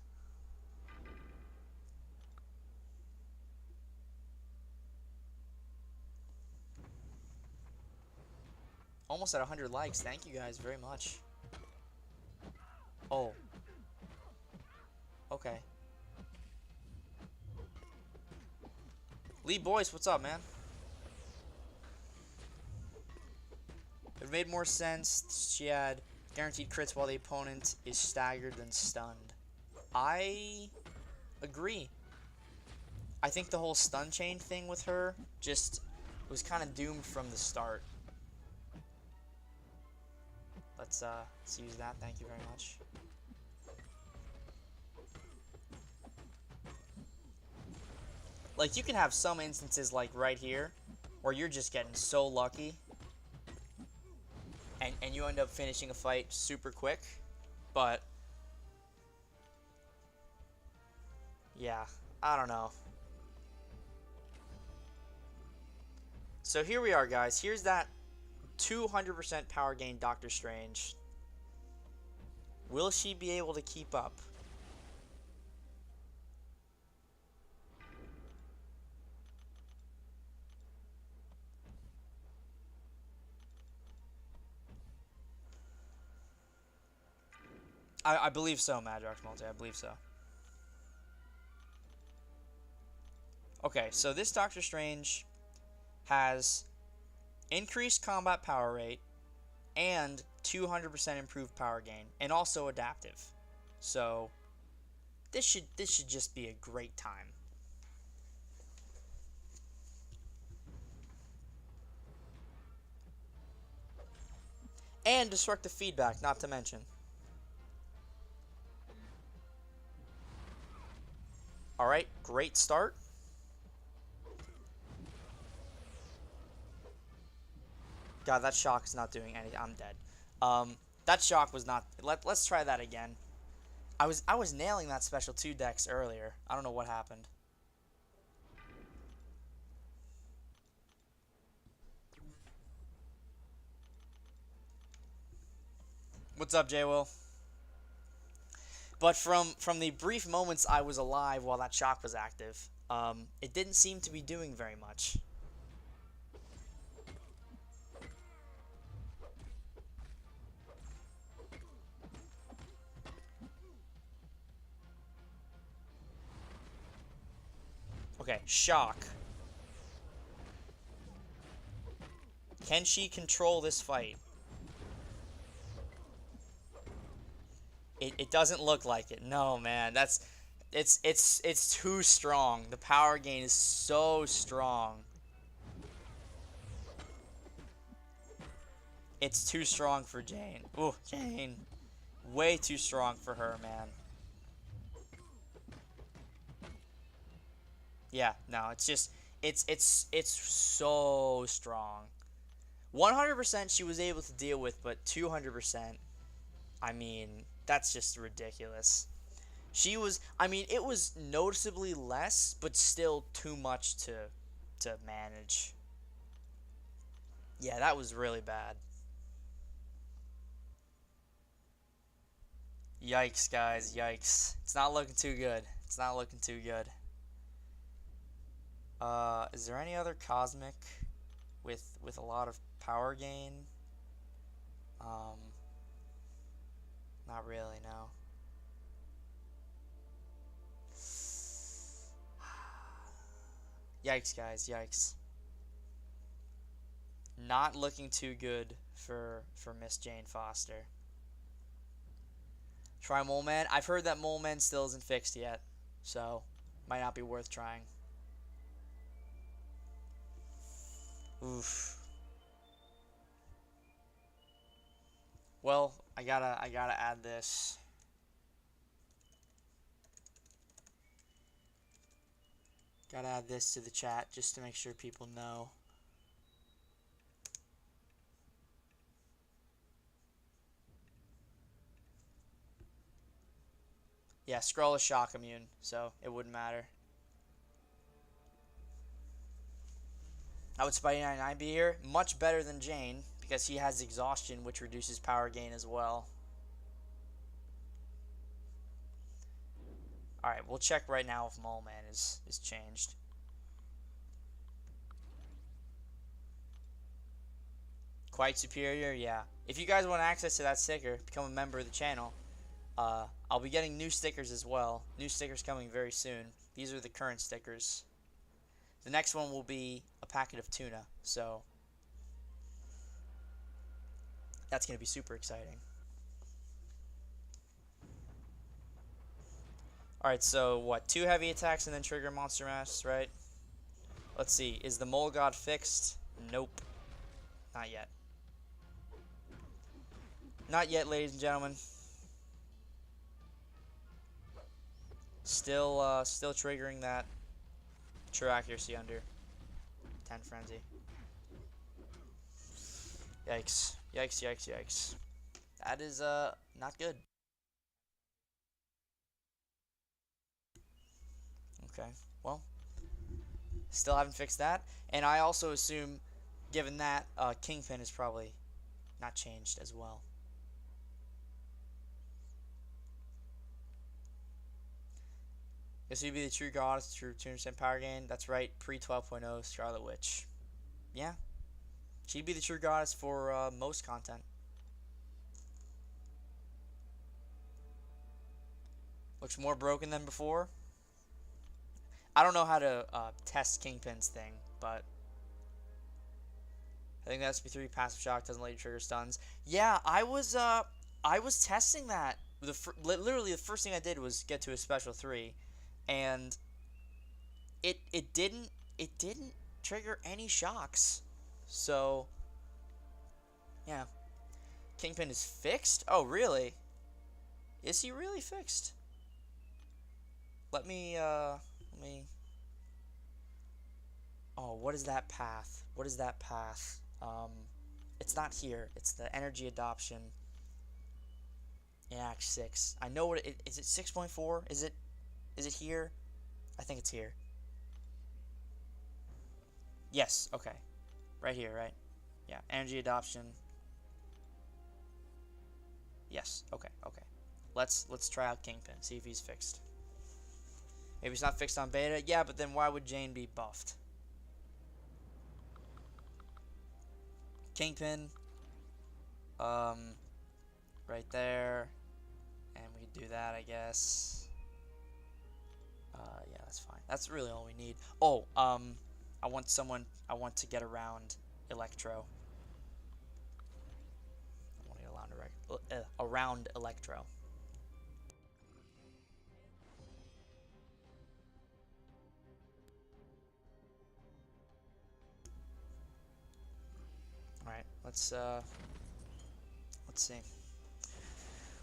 Almost at 100 likes. Thank you guys very much. Oh. Okay. Lee Boyce, what's up, man? It made more sense. She had guaranteed crits while the opponent is staggered than stunned. I agree. I think the whole stun chain thing with her just was kind of doomed from the start. Let's use that. Thank you very much. Like, you can have some instances like right here where you're just getting so lucky and you end up finishing a fight super quick, but yeah, I don't know. So here we are, guys. Here's that 200% power gain Doctor Strange. Will she be able to keep up? I believe so, Madrox Multi. I believe so. Okay, so this Doctor Strange has increased combat power rate and 200% improved power gain, and also adaptive. So this should just be a great time. And destructive feedback, not to mention. Alright, great start. God, that shock is not doing anything. I'm dead. That shock was not... Let's try that again. I was nailing that special 2 dex earlier. I don't know what happened. What's up, J-Will? But from the brief moments I was alive while that shock was active, it didn't seem to be doing very much. Okay, shock. Can she control this fight? It doesn't look like it. No, man. It's too strong. The power gain is so strong. It's too strong for Jane. Ooh, Jane. Way too strong for her, man. Yeah, no, it's just it's so strong. 100% she was able to deal with, but 200%, I mean, that's just ridiculous. She was, I mean, it was noticeably less, but still too much to manage. Yeah, that was really bad. Yikes, guys, yikes. It's not looking too good. It's not looking too good. Is there any other cosmic with a lot of power gain? Not really, no. Yikes, guys, yikes. Not looking too good for Miss Jane Foster. Try Mole Man. I've heard that Mole Man still isn't fixed yet, so might not be worth trying. Oof. Well, I gotta add this. Gotta add this to the chat just to make sure people know. Yeah, Skrull is shock immune, so it wouldn't matter. How would Spidey 99 be here? Much better than Jane, because he has exhaustion, which reduces power gain as well. Alright, we'll check right now if Mole Man is changed. Quite superior, yeah. If you guys want access to that sticker, become a member of the channel. I'll be getting new stickers as well. New stickers coming very soon. These are the current stickers. The next one will be a packet of tuna, so that's going to be super exciting. Alright, so what? 2 heavy attacks and then trigger Monster Mass, right? Let's see. Is the Mole God fixed? Nope. Not yet. Not yet, ladies and gentlemen. Still triggering that true accuracy under 10 frenzy. Yikes. Yikes, yikes, yikes. That is, not good. Okay, well, still haven't fixed that. And I also assume given that, Kingpin is probably not changed as well. This would be the true goddess, true 200% power gain. That's right, pre 12.0 Scarlet Witch. Yeah. She'd be the true goddess for most content. Looks more broken than before. I don't know how to test Kingpin's thing, but I think the SP3 passive shock doesn't let you trigger stuns. Yeah, I was testing that. Literally the first thing I did was get to a special 3, and it didn't trigger any shocks. So yeah, Kingpin is fixed. Oh really? Is he really fixed? Let me. Oh, what is that path? What is that path? It's not here. It's the energy adoption in Act 6. I know what it is. It 6.4? Is it here? I think it's here. Yes. Okay. Right here. Right. Yeah. Energy adoption. Yes. Okay. Okay. Let's try out Kingpin. See if he's fixed. Maybe it's not fixed on beta. Yeah, but then why would Jane be buffed? Kingpin. Right there. And we can do that, I guess. Yeah, that's fine. That's really all we need. Oh, I want to get around Electro. I want to get around Electro. Alright, let's see.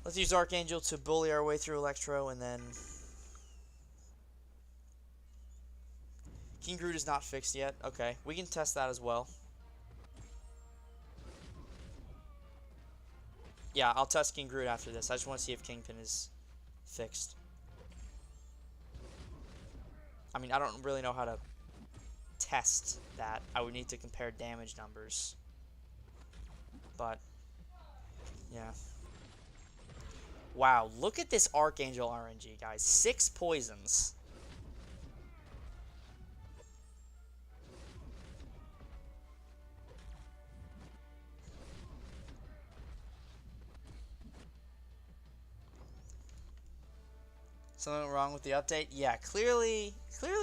Let's use Archangel to bully our way through Electro, and then King Groot is not fixed yet. Okay, we can test that as well. Yeah, I'll test King Groot after this. I just want to see if Kingpin is fixed. I mean, I don't really know how to test that. I would need to compare damage numbers. But, yeah. Wow, look at this Archangel RNG, guys. 6 poisons. Something wrong with the update? Yeah, clearly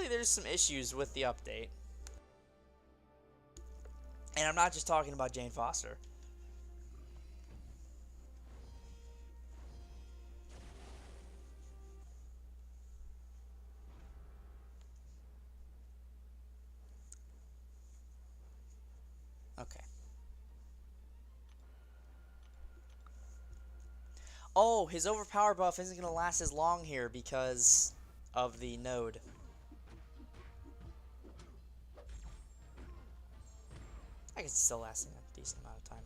there's some issues with the update. And I'm not just talking about Jane Foster. Okay. Oh, his overpower buff isn't going to last as long here because of the node. I guess it's still lasting a decent amount of time.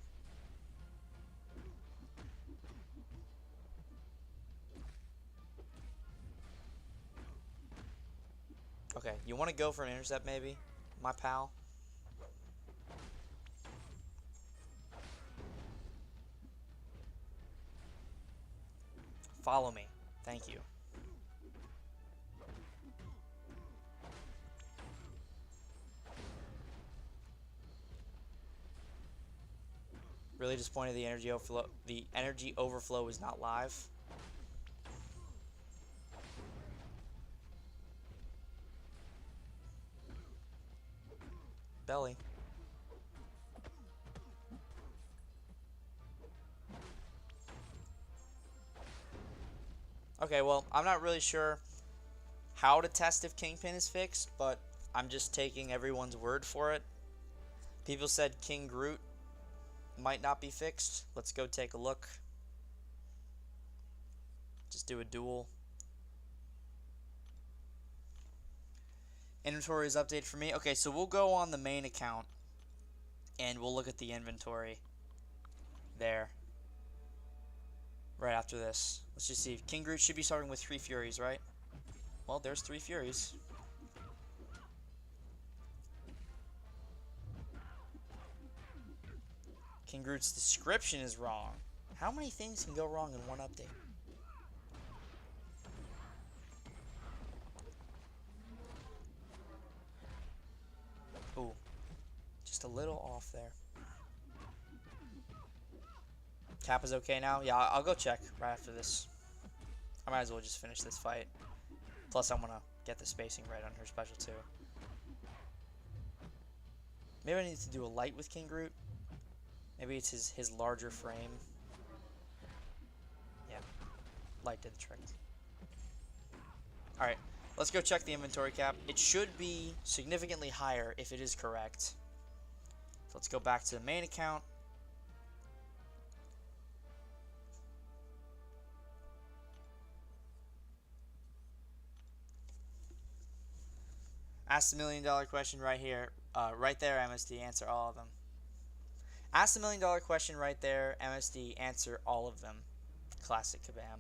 Okay, you want to go for an intercept maybe, my pal? Follow me. Thank you. Really disappointed the energy overflow. The energy overflow is not live. Belly. Okay, well, I'm not really sure how to test if Kingpin is fixed, but I'm just taking everyone's word for it. People said King Groot might not be fixed. Let's go take a look. Just do a duel. Inventory is updated for me. Okay, so we'll go on the main account and we'll look at the inventory there. Right after this. Let's just see. King Groot should be starting with 3 Furies, right? Well, there's 3 Furies. King Groot's description is wrong. How many things can go wrong in one update? Ooh, just a little off there. Cap is okay now? Yeah, I'll go check right after this. I might as well just finish this fight. Plus, I'm gonna get the spacing right on her special too. Maybe I need to do a light with King Groot. Maybe it's his larger frame. Yeah, light did the trick. Alright, let's go check the inventory cap. It should be significantly higher if it is correct. So let's go back to the main account. Ask the $1 million question right here. Right there, MSD. Answer all of them. Ask the $1 million question right there. MSD. Answer all of them. Classic Kabam.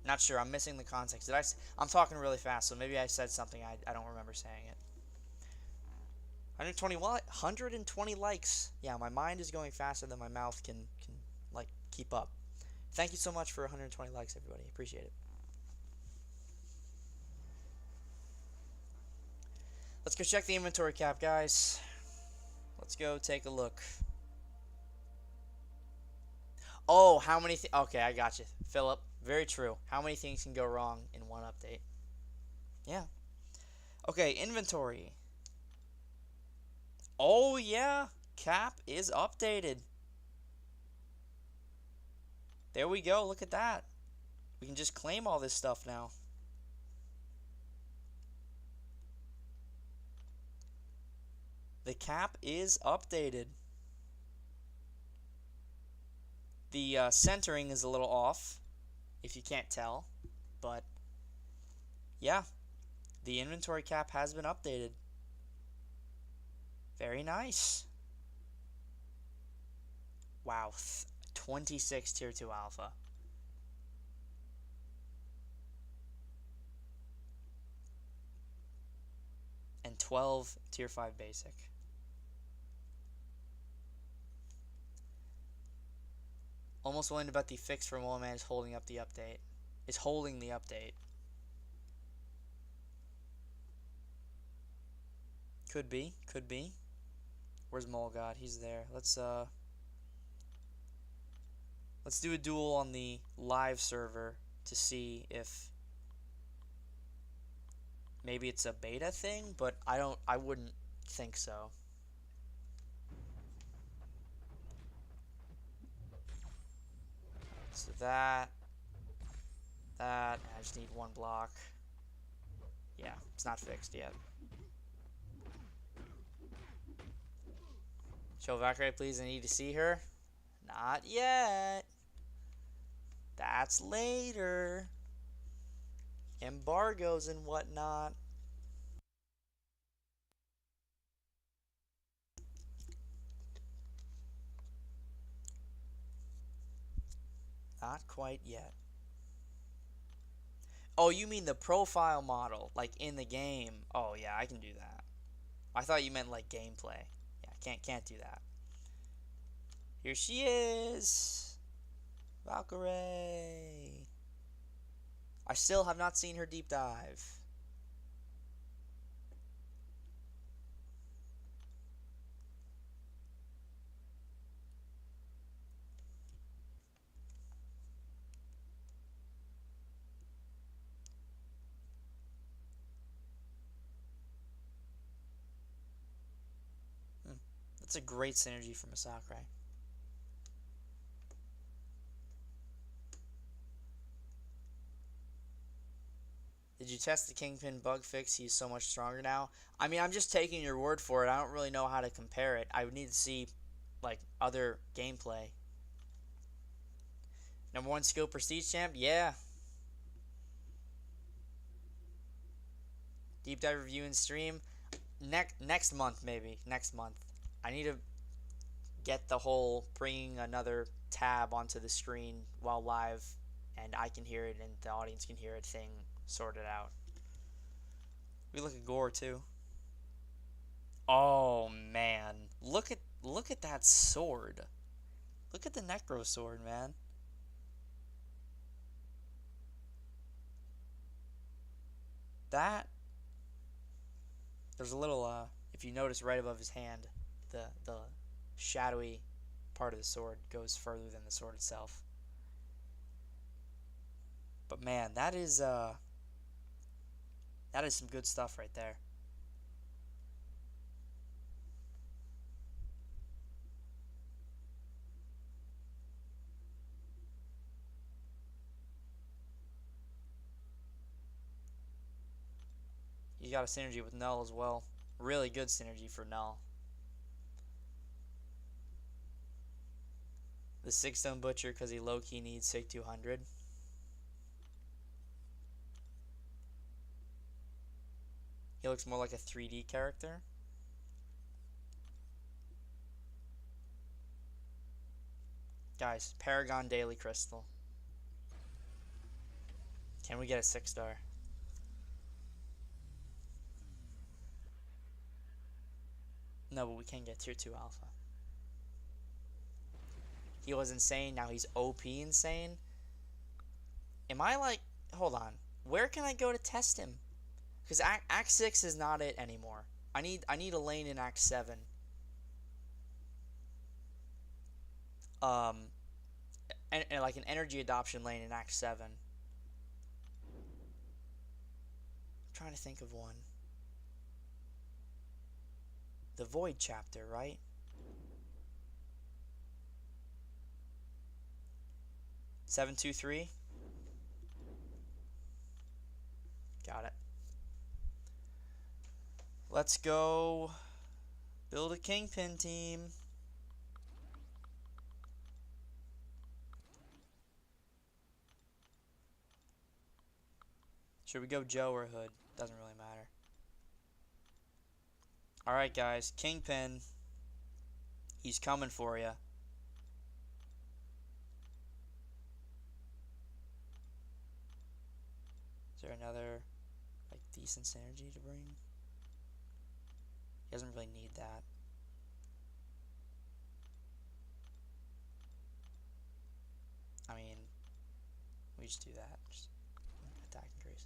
Not sure. I'm missing the context. I'm talking really fast, so maybe I said something I don't remember saying it. 120 likes. Yeah, my mind is going faster than my mouth can like keep up. Thank you so much for 120 likes, everybody. Appreciate it. Let's go check the inventory cap, guys. Let's go take a look. Oh, how many okay, I got you. Philip, very true. How many things can go wrong in one update? Yeah. Okay, inventory. Oh, yeah. Cap is updated. There we go. Look at that. We can just claim all this stuff now. The cap is updated. The centering is a little off, if you can't tell. But, yeah. The inventory cap has been updated. Very nice. Wow. 26 Tier 2 Alpha. And 12 Tier 5 Basic. Almost willing to bet the fix for Mole Man is holding up the update. Is holding the update. Could be. Could be. Where's Mole God? He's there. Let's do a duel on the live server to see if maybe it's a beta thing, but I wouldn't think so. So that, I just need one block. Yeah, it's not fixed yet. Show Valkyrie, please. I need to see her. Not yet. That's later. Embargoes and whatnot. Not quite yet. Oh, you mean the profile model, like in the game? Oh yeah, I can do that. I thought you meant like gameplay. Yeah, can't do that. Here she is, Valkyrie. I still have not seen her deep dive. That's a great synergy from a Sakurai. Did you test the Kingpin bug fix? He's so much stronger now. I mean, I'm just taking your word for it. I don't really know how to compare it. I would need to see, like, other gameplay. #1 skill prestige champ? Yeah. Deep dive review and stream? Next month, maybe. Next month. I need to get the whole bringing another tab onto the screen while live, and I can hear it and the audience can hear it thing sorted out. We look at Gorr too. Oh man, look at that sword. Look at the Necro Sword, man. That, there's a little, if you notice right above his hand, the shadowy part of the sword goes further than the sword itself. But man, that is some good stuff right there. You got a synergy with Null as well. Really good synergy for Null. The 6-stone Butcher because he low-key needs Sig 200. He looks more like a 3D character. Guys, Paragon Daily Crystal. Can we get a 6-star? No, but we can get tier 2 alpha. He was insane, now he's OP insane. Am I like... Hold on. Where can I go to test him? Because Act 6 is not it anymore. I need a lane in Act 7. And like an energy adoption lane in Act 7. I'm trying to think of one. The Void chapter, right? Seven, 2, 3. Got it. Let's go build a Kingpin team. Should we go Joe or Hood? Doesn't really matter. Alright guys, Kingpin. He's coming for you. Is there another like decent synergy to bring? He doesn't really need that. I mean, we just do that. Just attack increase.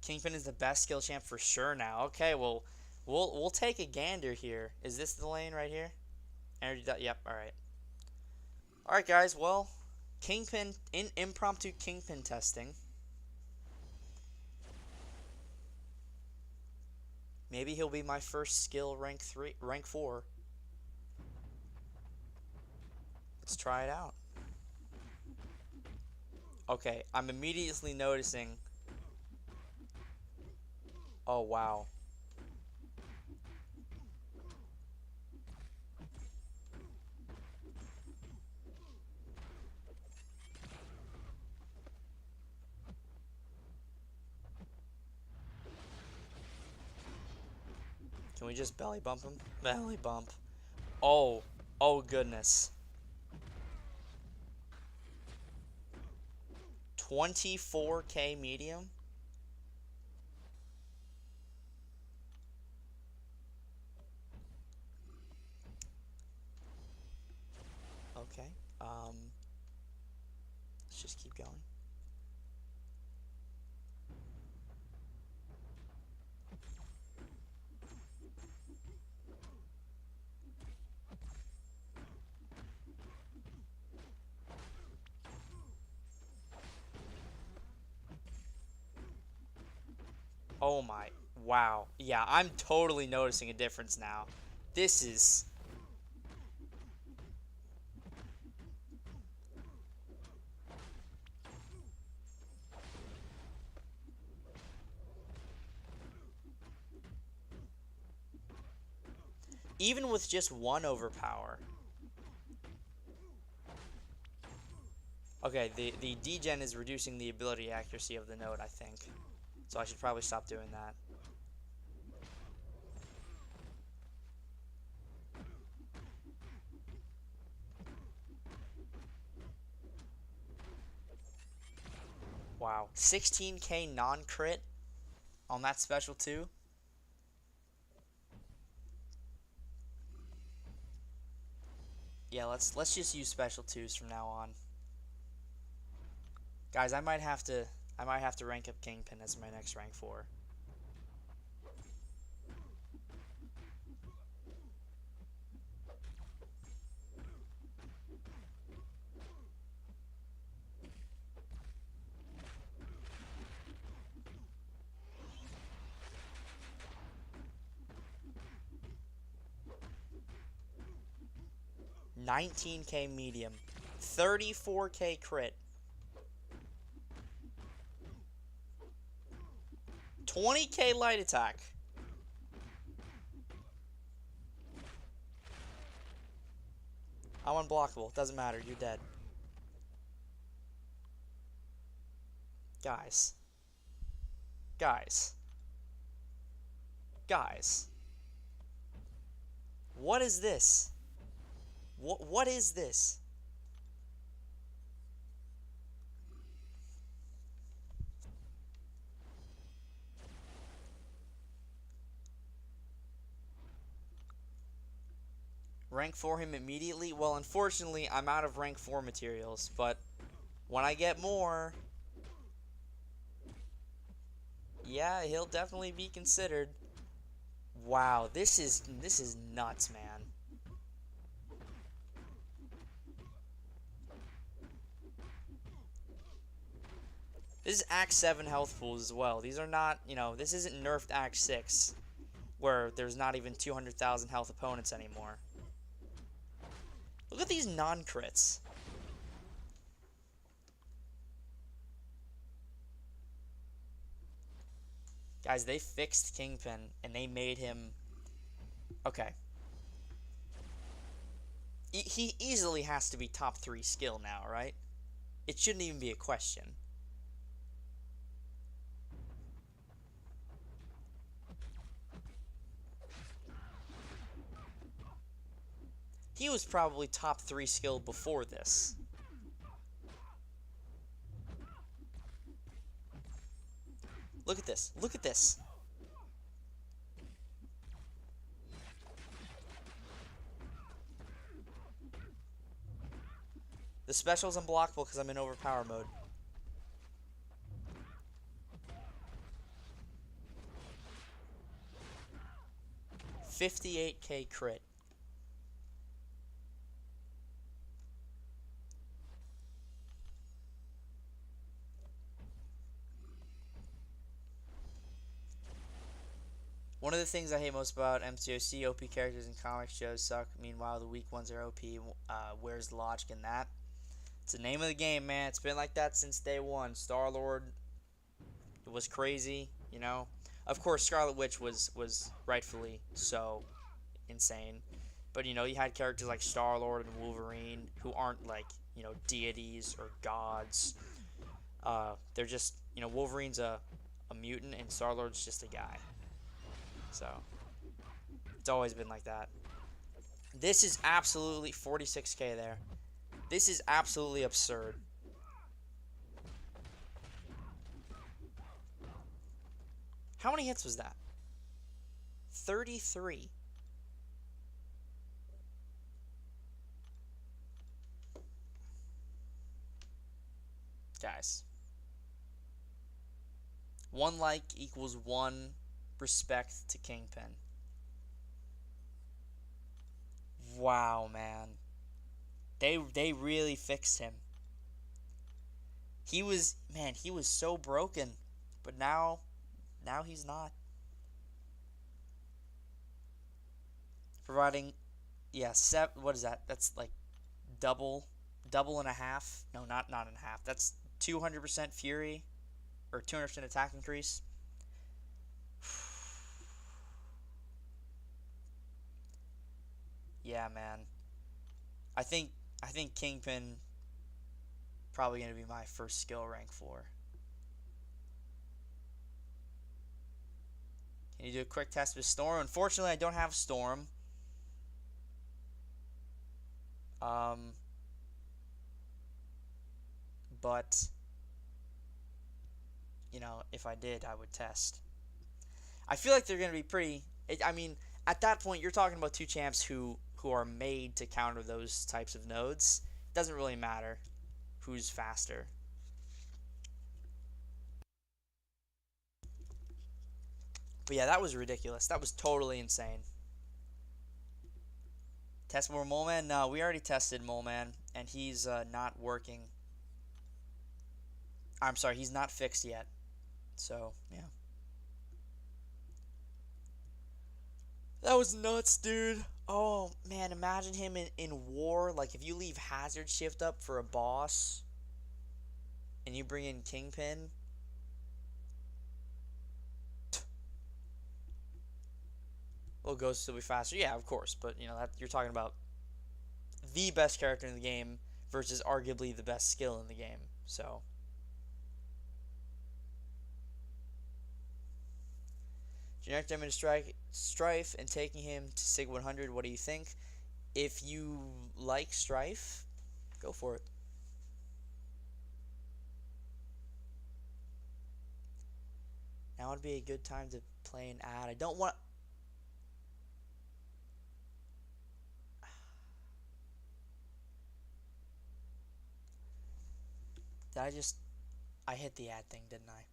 Kingpin is the best skill champ for sure now. Okay, well, we'll take a gander here. Is this the lane right here? Energy. Yep. All right. All right, guys. Well, Kingpin impromptu Kingpin testing. Maybe he'll be my first skill rank 4. Let's try it out. Okay, I'm immediately noticing. Oh, wow. Can we just belly bump him? Belly bump. Oh, oh goodness. 24k medium? Okay. Let's just keep going. Oh my, wow. Yeah, I'm totally noticing a difference now. This is... Even with just one overpower. Okay, the degen is reducing the ability accuracy of the node, I think. So I should probably stop doing that. Wow. 16k non-crit on that special too. Yeah, let's just use special 2s from now on. Guys, I might have to rank up Kingpin as my next rank 4. $19K medium, 34K crit, 20K light attack. I'm unblockable. Doesn't matter. You're dead. Guys. Guys. Guys. What is this? What is this? Rank 4 him immediately? Well, unfortunately, I'm out of rank 4 materials, but when I get more, yeah, he'll definitely be considered. Wow, this is nuts, man. This is Act 7 health pools as well. These are not, you know, this isn't nerfed Act 6, where there's not even 200,000 health opponents anymore. Look at these non-crits. Guys, they fixed Kingpin, and they made him... Okay. He easily has to be top 3 skill now, right? It shouldn't even be a question. He was probably top 3 skill before this. Look at this. Look at this. The special's unblockable because I'm in overpower mode. $58K crit. One of the things I hate most about MCOC, OP characters in comic shows suck. Meanwhile, the weak ones are OP. Where's the logic in that? It's the name of the game, man. It's been like that since day one. Star-Lord was crazy, you know. Of course, Scarlet Witch was rightfully so insane. But, you know, you had characters like Star-Lord and Wolverine who aren't, like, you know, deities or gods. They're just, you know, Wolverine's a mutant and Star-Lord's just a guy. So, it's always been like that. This is absolutely 46K there. This is absolutely absurd. How many hits was that? 33. Guys. 1 like equals 1 respect to Kingpin. Wow, man. They really fixed him. He was so broken, but now he's not. Providing, yeah, what is that? That's like double and a half. No, not and a half. That's 200% fury or 200% attack increase. Yeah, man. I think Kingpin probably going to be my first skill rank 4. Can you do a quick test with Storm? Unfortunately, I don't have Storm. But you know, if I did, I would test. I feel like they're going to be pretty... I mean, at that point, you're talking about 2 champs who who are made to counter those types of nodes. It doesn't really matter who's faster. But yeah, that was ridiculous. That was totally insane. Test more Mole Man? No, we already tested Mole Man, and he's not working. I'm sorry, he's not fixed yet. So, yeah. That was nuts, dude. Oh, man, imagine him in war. Like, if you leave Hazard Shift up for a boss, and you bring in Kingpin. Well, Ghost will be faster. Yeah, of course. But, you know, that you're talking about the best character in the game versus arguably the best skill in the game. So, generic them into Strife and taking him to Sig 100. What do you think? If you like Strife, go for it. Now would be a good time to play an ad. I don't want... Did I just... I hit the ad thing, didn't I?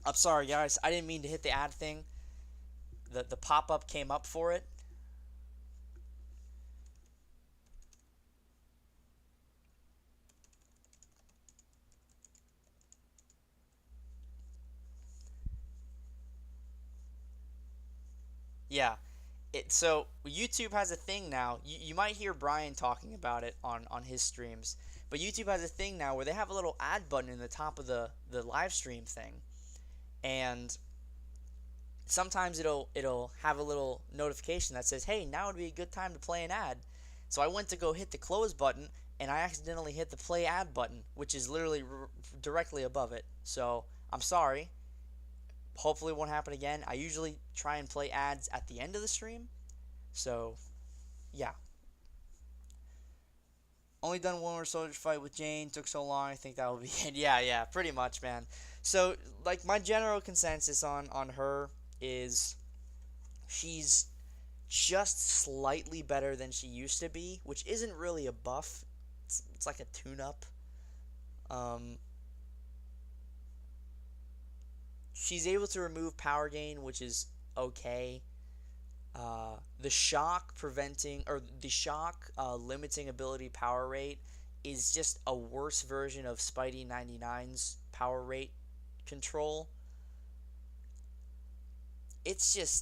I'm sorry, guys. I didn't mean to hit the ad thing. The pop-up came up for it. Yeah. So YouTube has a thing now. You might hear Brian talking about it on his streams. But YouTube has a thing now where they have a little ad button in the top of the live stream thing. And sometimes it'll have a little notification that says, hey, now would be a good time to play an ad. So I went to go hit the close button, and I accidentally hit the play ad button, which is literally directly above it. So I'm sorry. Hopefully it won't happen again. I usually try and play ads at the end of the stream. So, yeah. Only done one more soldier fight with Jane. Took so long. I think that will be it. Yeah, pretty much, man. So, like, my general consensus on her is she's just slightly better than she used to be, which isn't really a buff. It's like a tune-up. She's able to remove power gain, which is okay. The shock limiting ability power rate is just a worse version of Spidey 99's power rate control. It's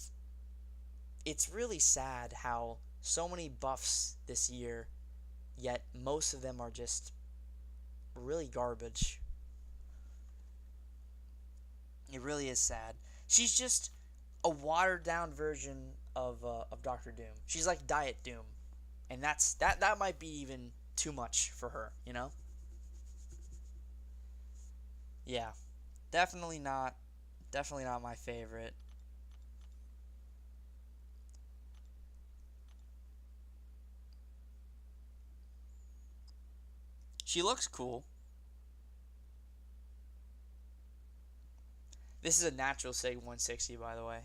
really sad how so many buffs this year, yet most of them are just really garbage. It really is sad. She's just a watered down version of Doctor Doom. She's like Diet Doom, and that might be even too much for her, you know? Yeah, definitely not my favorite. She looks cool. This is a natural Sig 160, by the way.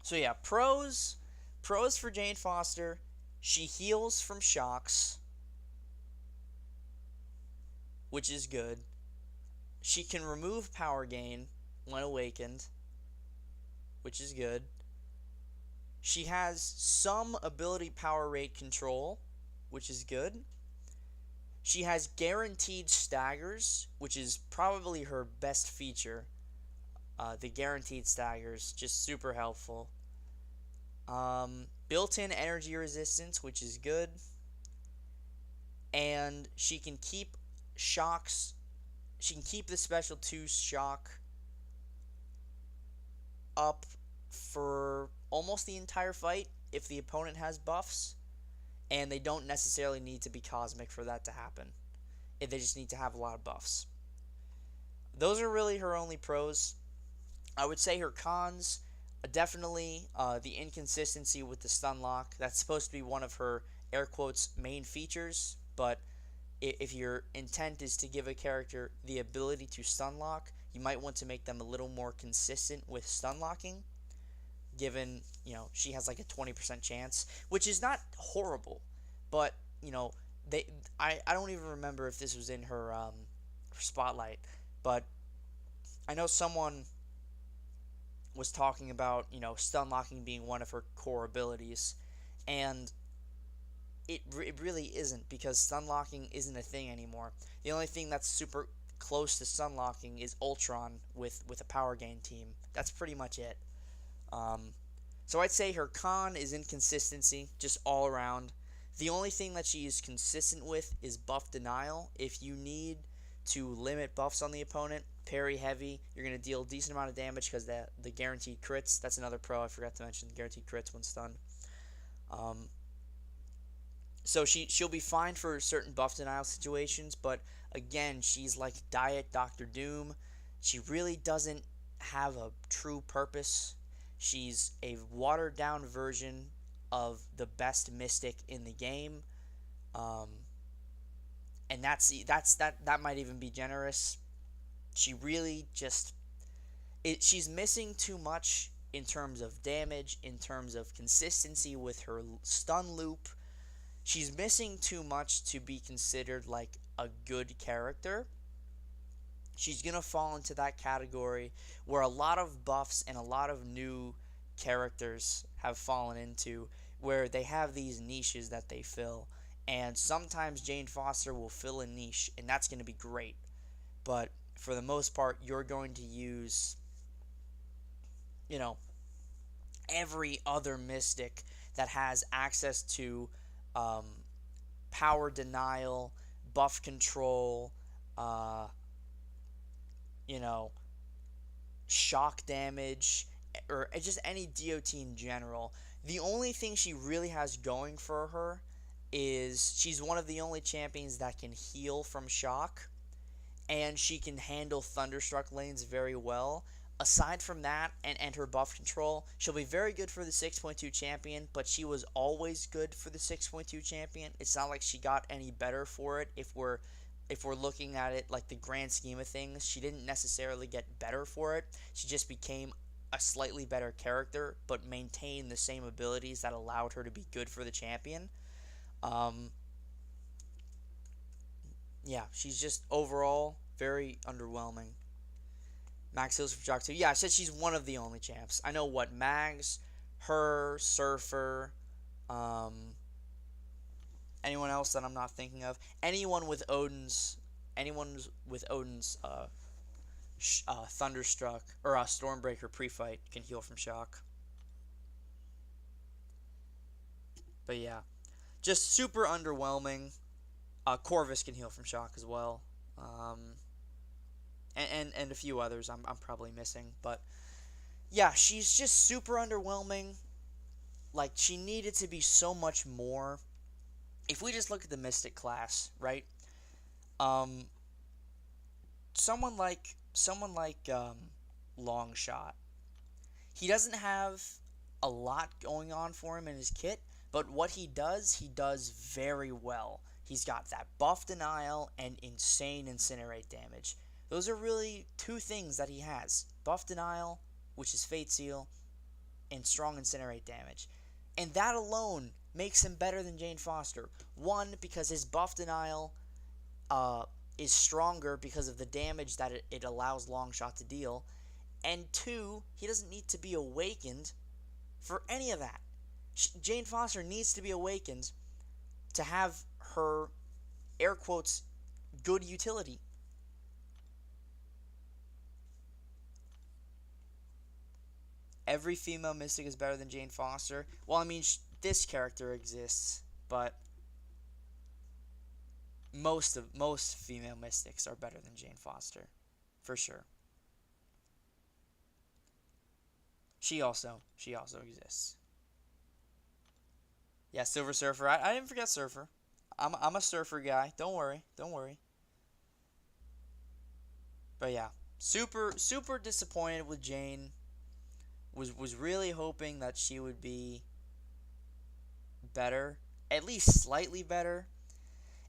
So yeah, pros for Jane Foster. She heals from shocks, which is good. She can remove power gain when awakened, which is good. She has some ability power rate control, which is good. She has guaranteed staggers, which is probably her best feature. The guaranteed staggers, just super helpful. Built-in energy resistance, which is good. And she can keep shocks. She can keep the special 2 shock up for almost the entire fight if the opponent has buffs. And they don't necessarily need to be cosmic for that to happen. They just need to have a lot of buffs. Those are really her only pros. I would say her cons, definitely the inconsistency with the stun lock. That's supposed to be one of her, air quotes, main features. But if your intent is to give a character the ability to stun lock, you might want to make them a little more consistent with stun locking, given, she has like a 20% chance, which is not horrible, but, they I don't even remember if this was in her spotlight, but I know someone was talking about, stun locking being one of her core abilities, and it really isn't, because stun locking isn't a thing anymore. The only thing that's super close to stun locking is Ultron with a power gain team. That's pretty much it. So I'd say her con is inconsistency, just all around. The only thing that she is consistent with is buff denial. If you need to limit buffs on the opponent, parry heavy, you're going to deal a decent amount of damage because the guaranteed crits. That's another pro I forgot to mention, guaranteed crits when stunned. So she'll be fine for certain buff denial situations, but again, she's like Diet Doctor Doom. She really doesn't have a true purpose. She's a watered down version of the best mystic in the game, and that might even be generous. She really she's missing too much in terms of damage, in terms of consistency with her stun loop. She's missing too much to be considered like a good character. She's going to fall into that category where a lot of buffs and a lot of new characters have fallen into, where they have these niches that they fill. And sometimes Jane Foster will fill a niche, and that's going to be great. But for the most part, you're going to use, every other mystic that has access to power denial, buff control, shock damage, or just any DOT in general. The only thing she really has going for her is she's one of the only champions that can heal from shock, and she can handle Thunderstruck lanes very well. Aside from that, and her buff control, she'll be very good for the 6.2 champion, but she was always good for the 6.2 champion. It's not like she got any better for it. If we're looking at it like the grand scheme of things, she didn't necessarily get better for it. She just became a slightly better character, but maintained the same abilities that allowed her to be good for the champion. Yeah, she's just overall very underwhelming. Max heals for shock too. Yeah, I said she's one of the only champs. I know what Mags, her, Surfer, anyone else that I'm not thinking of. Anyone with Odin's Thunderstruck or Stormbreaker pre-fight can heal from shock. But yeah, just super underwhelming. Corvus can heal from shock as well. And a few others I'm probably missing. But yeah, she's just super underwhelming. Like, she needed to be so much more. If we just look at the Mystic class, right? Someone like Longshot. He doesn't have a lot going on for him in his kit, but what he does very well. He's got that buff denial and insane incinerate damage. Those are really two things that he has. Buff denial, which is Fate Seal, and strong incinerate damage. And that alone makes him better than Jane Foster. One, because his buff denial is stronger because of the damage that it allows Longshot to deal. And two, he doesn't need to be awakened for any of that. Jane Foster needs to be awakened to have her, air quotes, good utility. Every female mystic is better than Jane Foster. Well, I mean, this character exists, but most female mystics are better than Jane Foster, for sure. She also exists. Yeah, Silver Surfer. I didn't forget Surfer. I'm a Surfer guy. Don't worry. But yeah, super disappointed with Jane. Was really hoping that she would be better, at least slightly better.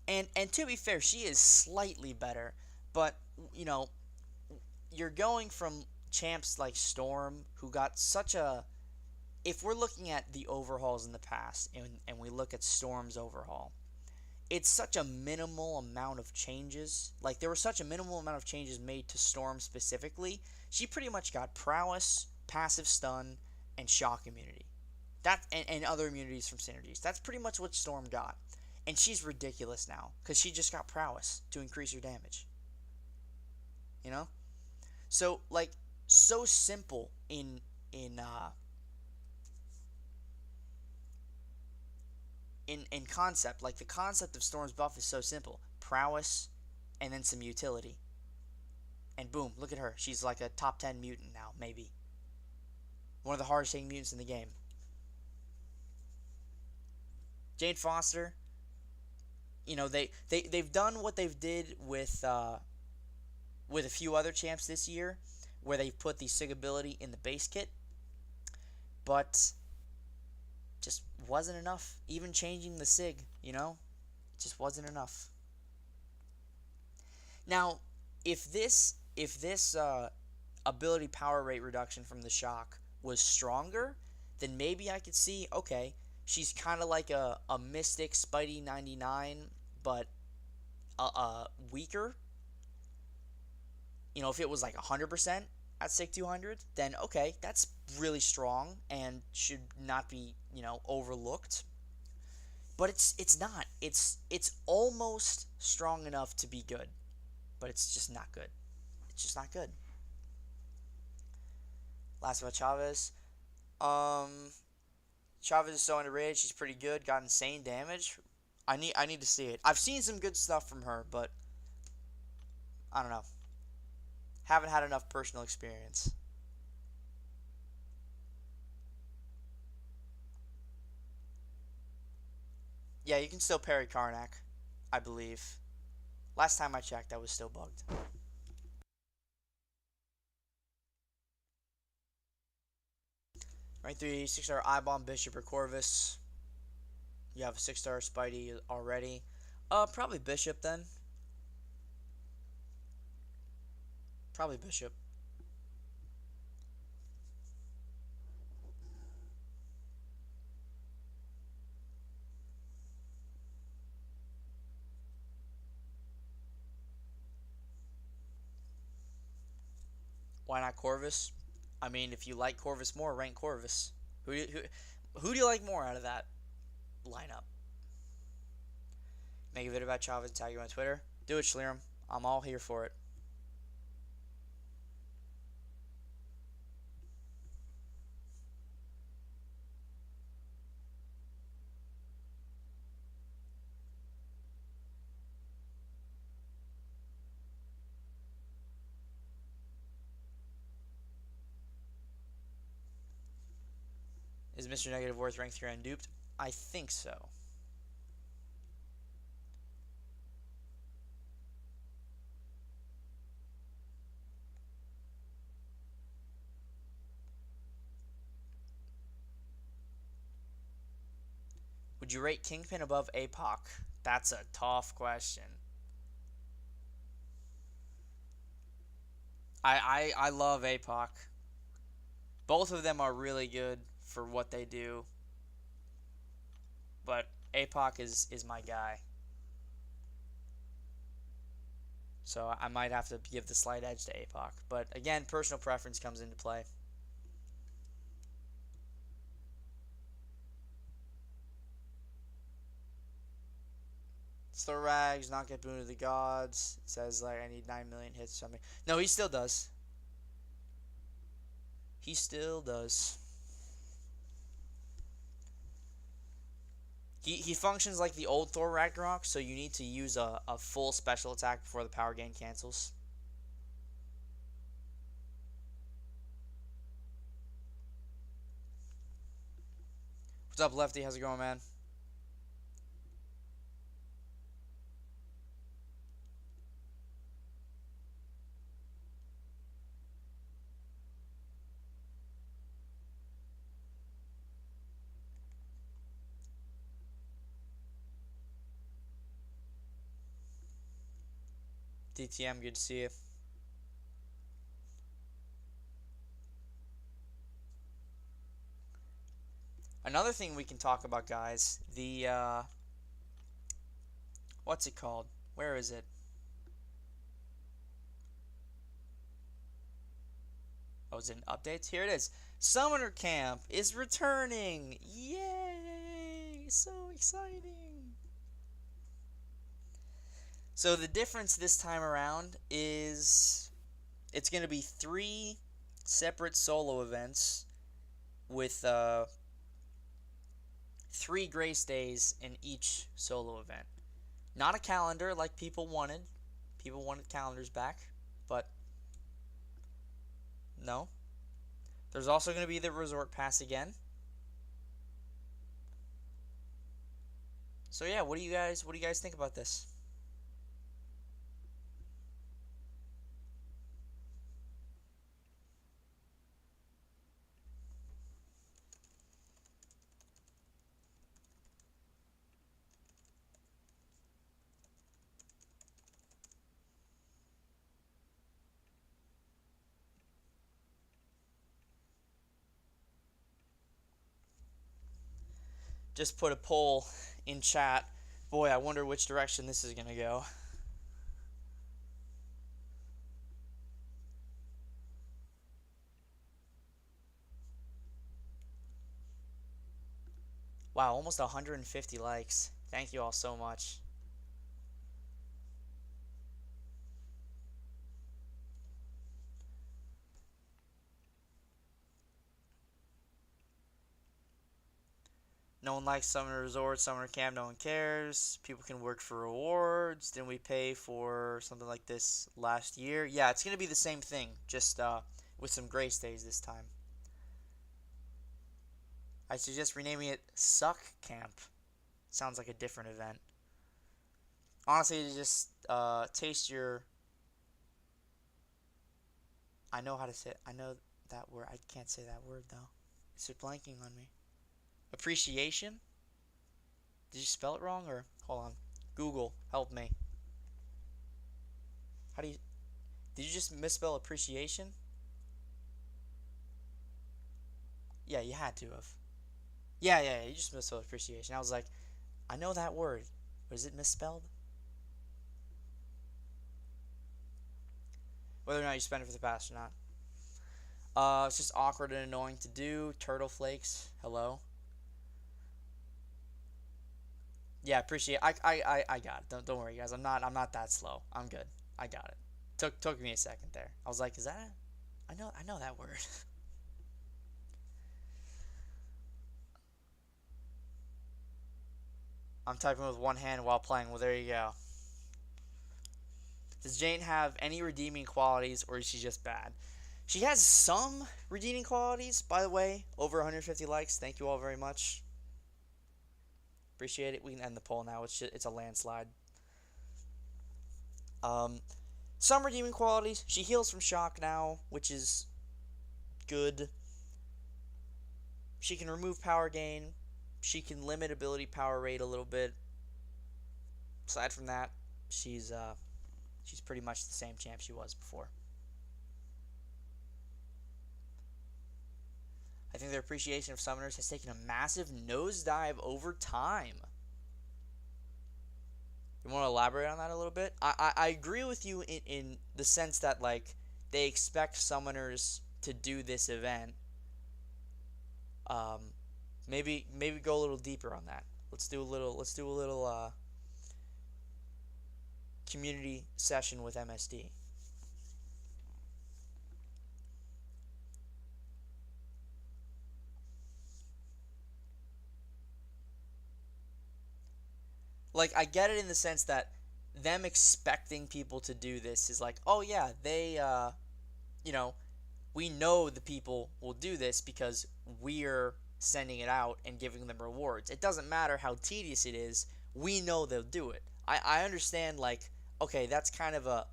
And to be fair, she is slightly better, but you know, you're going from champs like Storm, who got such a. If we're looking at the overhauls in the past, and we look at Storm's overhaul, it's such a minimal amount of changes. Like, there was such a minimal amount of changes made to Storm specifically. She pretty much got prowess, passive stun, and shock immunity. And other immunities from synergies. That's pretty much what Storm got. And she's ridiculous now, because she just got prowess to increase her damage. You know? So, like, so simple in concept. Like, the concept of Storm's buff is so simple. Prowess, and then some utility. And boom, look at her. She's like a top 10 mutant now, maybe. One of the hardest hitting mutants in the game. Jane Foster, you know, they've done what they've did with a few other champs this year, where they've put the SIG ability in the base kit, but just wasn't enough. Even changing the SIG, you know, just wasn't enough. Now, if this ability power rate reduction from the shock was stronger, then maybe I could see, okay, she's kind of like a Mystic Spidey 99, but weaker. You know, if it was like 100% at SIG 200, then okay, that's really strong and should not be, you know, overlooked. But it's not. It's almost strong enough to be good, but it's just not good. It's just not good. Last about Chavez. Chavez is so underrated. She's pretty good. Got insane damage. I need to see it. I've seen some good stuff from her, but I don't know. Haven't had enough personal experience. Yeah, you can still parry Karnak, I believe. Last time I checked, that was still bugged. Rank 3, 6-star I-Bomb, Bishop, or Corvus. You have a 6-star Spidey already. Probably Bishop then. Probably Bishop. Why not Corvus? I mean, if you like Corvus more, rank Corvus. Who do you like more out of that lineup? Make a video about Chavez and tag you on Twitter. Do it, Schlerum. I'm all here for it. Is Mr. Negative worth rank 3 unduped? I think so. Would you rate Kingpin above APOC? That's a tough question. I love APOC. Both of them are really good for what they do. But APOC is my guy. So I might have to give the slight edge to APOC. But again, personal preference comes into play. Thor Rags, not get Boon of the Gods. It says, like, I need 9 million hits or something. No, he still does. He still does. He functions like the old Thor Ragnarok, so you need to use a full special attack before the power gain cancels. What's up, Lefty? How's it going, man? DTM, good to see you. Another thing we can talk about, guys, the, what's it called? Where is it? Oh, is it in updates? Here it is. Summoner Camp is returning! Yay! So exciting! So the difference this time around is it's going to be 3 separate solo events with 3 grace days in each solo event. Not a calendar like people wanted. People wanted calendars back, but no. There's also going to be the resort pass again. So yeah, what do you guys think about this? Just put a poll in chat. Boy, I wonder which direction this is going to go. Wow, almost 150 likes. Thank you all so much. No one likes Summoner Resort, Summoner Camp, no one cares. People can work for rewards. Didn't we pay for something like this last year? Yeah, it's going to be the same thing, just with some grace days this time. I suggest renaming it Suck Camp. Sounds like a different event. Honestly, to just taste your... I know how to say it. I know that word. I can't say that word, though. It's blanking on me. Appreciation? Did you spell it wrong, or... Hold on. Google, help me. How do you... Did you just misspell appreciation? Yeah, you had to have. Yeah, you just misspelled appreciation. I was like, I know that word. Was it misspelled? Whether or not you spend it for the past or not. It's just awkward and annoying to do. Turtle flakes. Hello. Yeah, appreciate. I got it. Don't worry, guys. I'm not that slow. I'm good. I got it. Took me a second there. I was like, is that it? I know that word. I'm typing with one hand while playing. Well, there you go. Does Jane have any redeeming qualities, or is she just bad? She has some redeeming qualities, by the way. Over 150 likes. Thank you all very much. Appreciate it. We can end the poll now. It's a landslide. Some redeeming qualities. She heals from shock now, which is good. She can remove power gain. She can limit ability power rate a little bit. Aside from that, she's pretty much the same champ she was before. I think their appreciation of summoners has taken a massive nosedive over time. You want to elaborate on that a little bit? I agree with you in the sense that, like, they expect summoners to do this event. Maybe go a little deeper on that. Let's do a little community session with MSD. Like, I get it in the sense that them expecting people to do this is like, oh yeah, they we know the people will do this because we're sending it out and giving them rewards. It doesn't matter how tedious it is, we know they'll do it. I understand, like, okay, that's kind of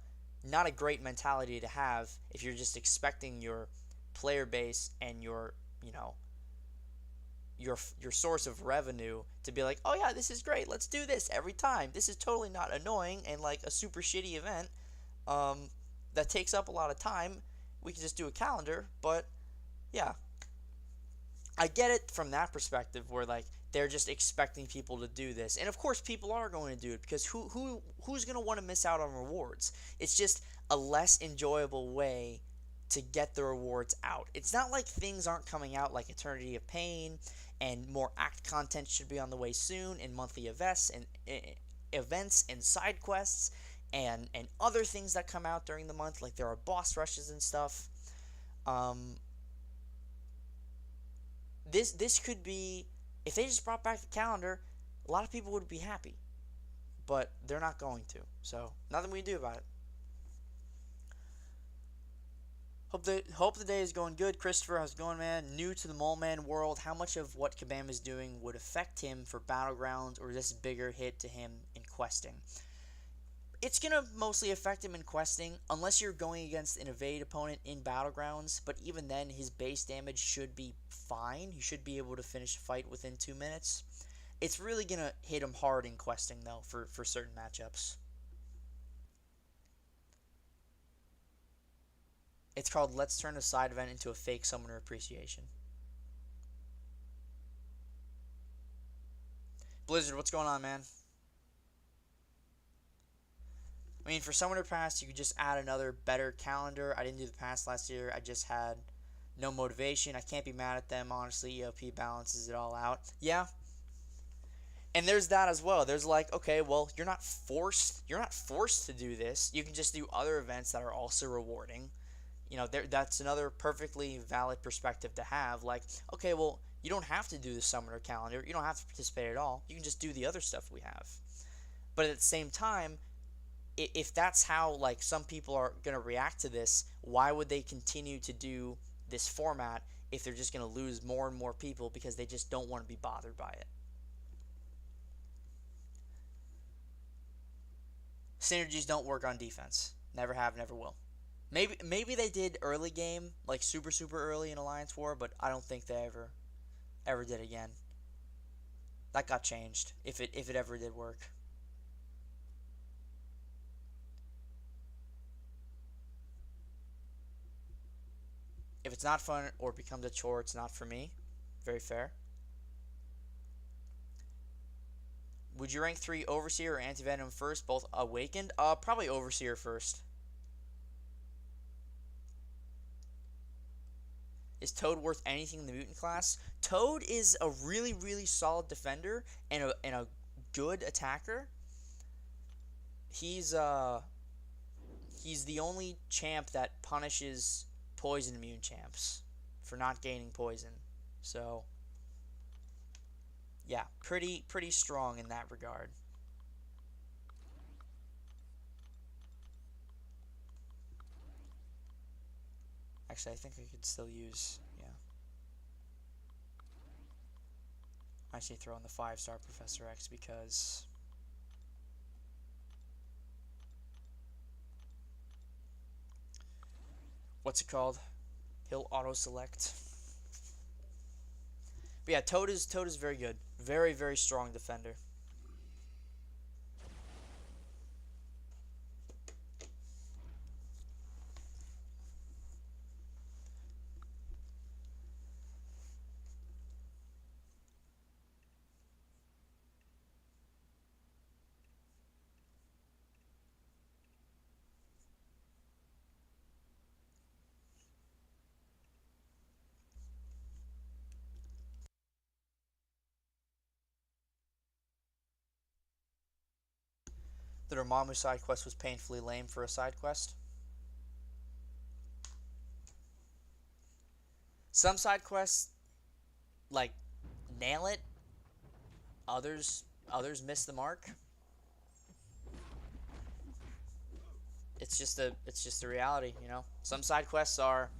not a great mentality to have if you're just expecting your player base and your source of revenue to be like, oh yeah, this is great, let's do this every time. This is totally not annoying and like a super shitty event. that takes up a lot of time. We can just do a calendar, but yeah, I get it from that perspective where like they're just expecting people to do this. And of course people are going to do it because who's going to want to miss out on rewards? It's just a less enjoyable way to get the rewards out. It's not like things aren't coming out like Eternity of Pain and more act content should be on the way soon and monthly events and side quests and other things that come out during the month, like there are boss rushes and stuff. Um, this could be, if they just brought back the calendar, a lot of people would be happy, but they're not going to. So nothing we can do about it. Hope the day is going good. Christopher, how's it going, man? New to the Mole Man world. How much of what Kabam is doing would affect him for Battlegrounds, or is this a bigger hit to him in questing? It's going to mostly affect him in questing, unless you're going against an evade opponent in Battlegrounds, but even then, his base damage should be fine. He should be able to finish a fight within 2 minutes. It's really going to hit him hard in questing, though, for certain matchups. It's called Let's Turn a Side Event into a Fake Summoner Appreciation. Blizzard, what's going on, man? I mean, for Summoner Pass, you could just add another better calendar. I didn't do the pass last year. I just had no motivation. I can't be mad at them, honestly. EOP balances it all out. Yeah. And there's that as well. There's like, okay, well, you're not forced to do this. You can just do other events that are also rewarding. You know, that's another perfectly valid perspective to have. Like, okay, well, you don't have to do the Summoner calendar. You don't have to participate at all. You can just do the other stuff we have. But at the same time, if that's how, like, some people are going to react to this, why would they continue to do this format if they're just going to lose more and more people because they just don't want to be bothered by it? Synergies don't work on defense. Never have, never will. Maybe they did early game, like super early in Alliance War, but I don't think they ever did again. That got changed if it ever did work. If it's not fun or becomes a chore, it's not for me. Very fair. Would you rank 3 Overseer or Anti-Venom first, both Awakened? Probably Overseer first. Is Toad worth anything in the Mutant class? Toad is a really solid defender and a good attacker. He's the only champ that punishes poison immune champs for not gaining poison. So yeah, pretty strong in that regard. Actually, I think I could still use, yeah. I actually throw in the 5-star Professor X because what's it called? He'll auto-select. But yeah, Toad is very good. Very strong defender. The Dormammu side quest was painfully lame for a side quest. Some side quests, like, nail it. Others miss the mark. It's just the reality, you know. Some side quests are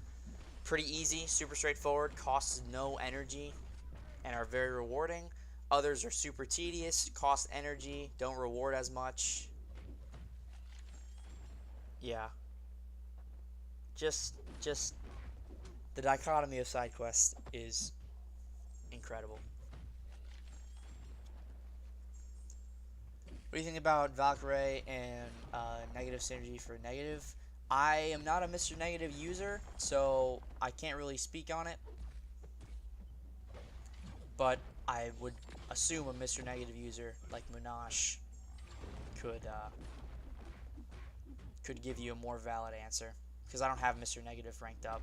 pretty easy, super straightforward, costs no energy, and are very rewarding. Others are super tedious, cost energy, don't reward as much. Yeah. Just the dichotomy of side quests is incredible. do you think about Valkyrie and negative synergy for negative? I am not a Mr. Negative user, so I can't really speak on it. But I would assume a Mr. Negative user like Munash could give you a more valid answer, because I don't have Mr. Negative ranked up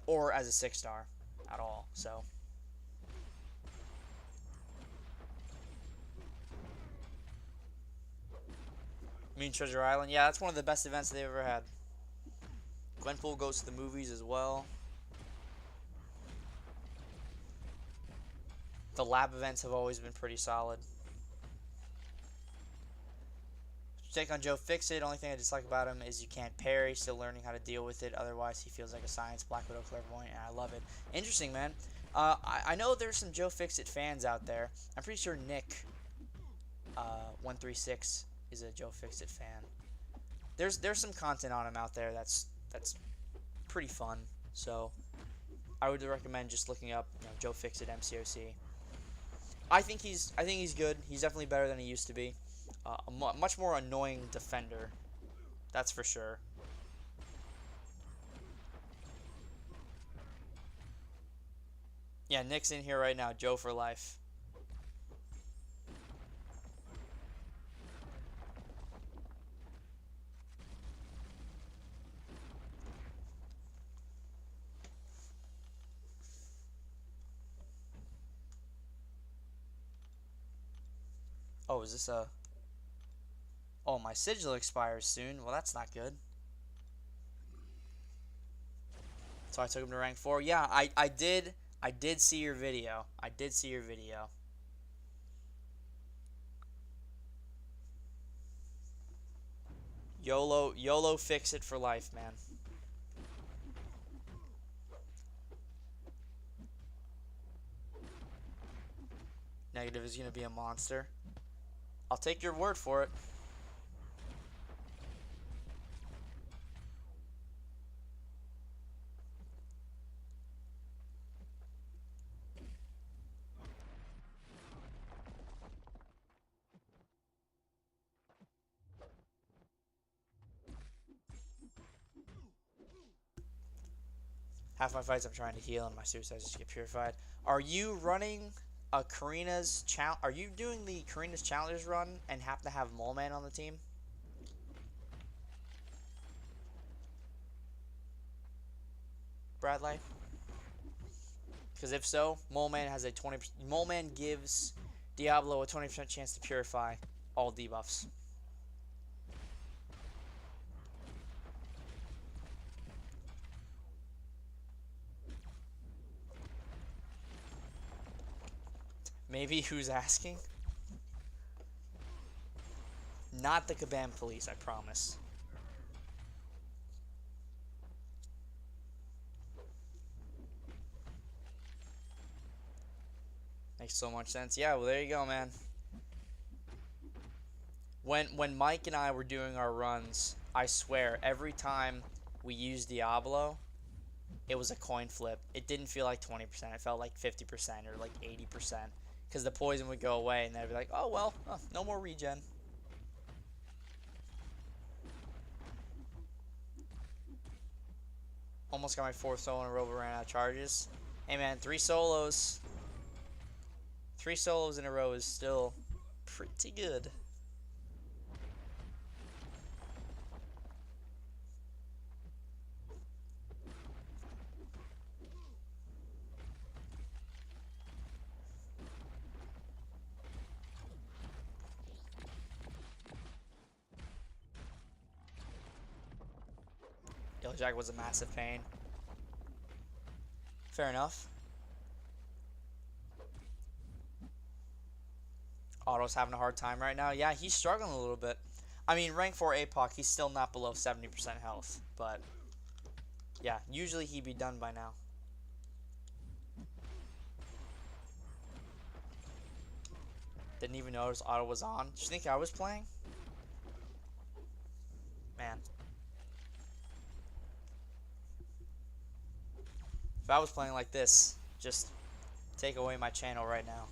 or as a 6-star at all. So Treasure Island, yeah, that's one of the best events they've ever had. Gwenpool goes to the movies as well. The lab events have always been pretty solid. Take on Joe Fixit. Only thing I dislike about him is you can't parry. Still learning how to deal with it. Otherwise, he feels like a science Black Widow clairvoyant, and I love it. Interesting, man. I know there's some Joe Fixit fans out there. I'm pretty sure Nick 136 is a Joe Fixit fan. There's some content on him out there that's pretty fun. So I would recommend just looking up Joe Fixit MCOC. I think he's good. He's definitely better than he used to be. A much more annoying defender, that's for sure. Yeah, Nick's in here right now. Joe for life. Oh, is this a... Oh, my sigil expires soon. Well, that's not good. So I took him to rank 4. Yeah, I did see your video. I did see your video. YOLO fix it for life, man. Negative is going to be a monster. I'll take your word for it. Half my fights I'm trying to heal and my suicides just get purified. Are you running a Karina's challenge? Are you doing the Karina's Challengers run and have to have Mole Man on the team? Bradley? Because if so, Mole Man has a 20%. Mole Man gives Diablo a 20% chance to purify all debuffs. Maybe who's asking? Not the Kabam police, I promise. Makes so much sense. Yeah, well, there you go, man. When Mike and I were doing our runs, I swear, every time we used Diablo, it was a coin flip. It didn't feel like 20%. It felt like 50% or like 80%. Because the poison would go away, and they'd be like, oh, well, no more regen. Almost got my 4th solo in a row, but ran out of charges. Hey, man, 3 solos. 3 solos in a row is still pretty good. Yellow Jacket was a massive pain. Fair enough. Otto's having a hard time right now. Yeah, he's struggling a little bit. I mean, rank 4 APOC, he's still not below 70% health. But, yeah, usually he'd be done by now. Didn't even notice Otto was on. Did you think I was playing? Man. If I was playing like this, just take away my channel right now.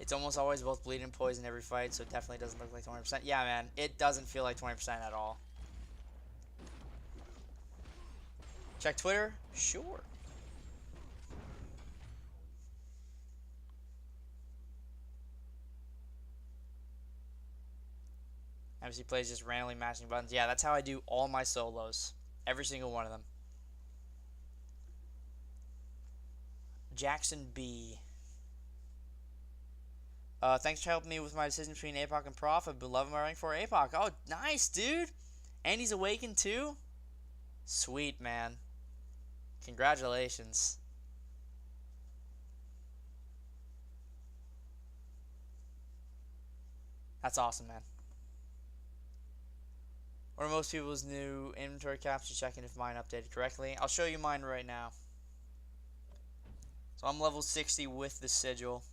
It's almost always both bleed and poison every fight, so it definitely doesn't look like 20%. Yeah, man, it doesn't feel like 20% at all. Check Twitter? Sure. MC plays just randomly mashing buttons. Yeah, that's how I do all my solos. Every single one of them. Jackson B. Thanks for helping me with my decision between APOC and Prof. I've been loving my rank for APOC. Oh, nice, dude. And he's awakened too? Sweet, man. Congratulations. That's awesome, man. What are most people's new inventory caps? Just checking if mine updated correctly. I'll show you mine right now. So I'm level 60 with the sigil.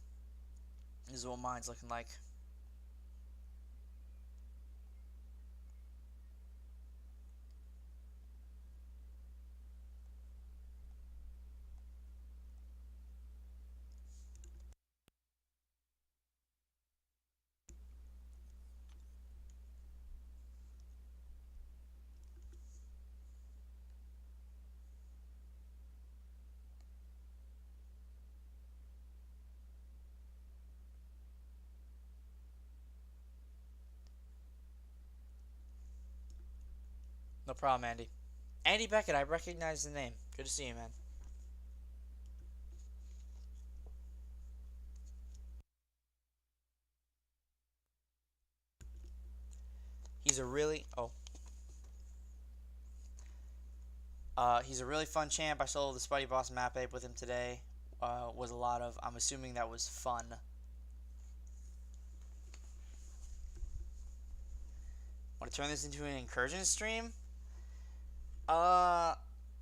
This is what mine's looking like. No problem, Andy. Andy Beckett, I recognize the name. Good to see you, man. He's a really he's a really fun champ. I soloed the Spidey boss map ape with him today. Was a lot of. I'm assuming that was fun. Want to turn this into an incursion stream?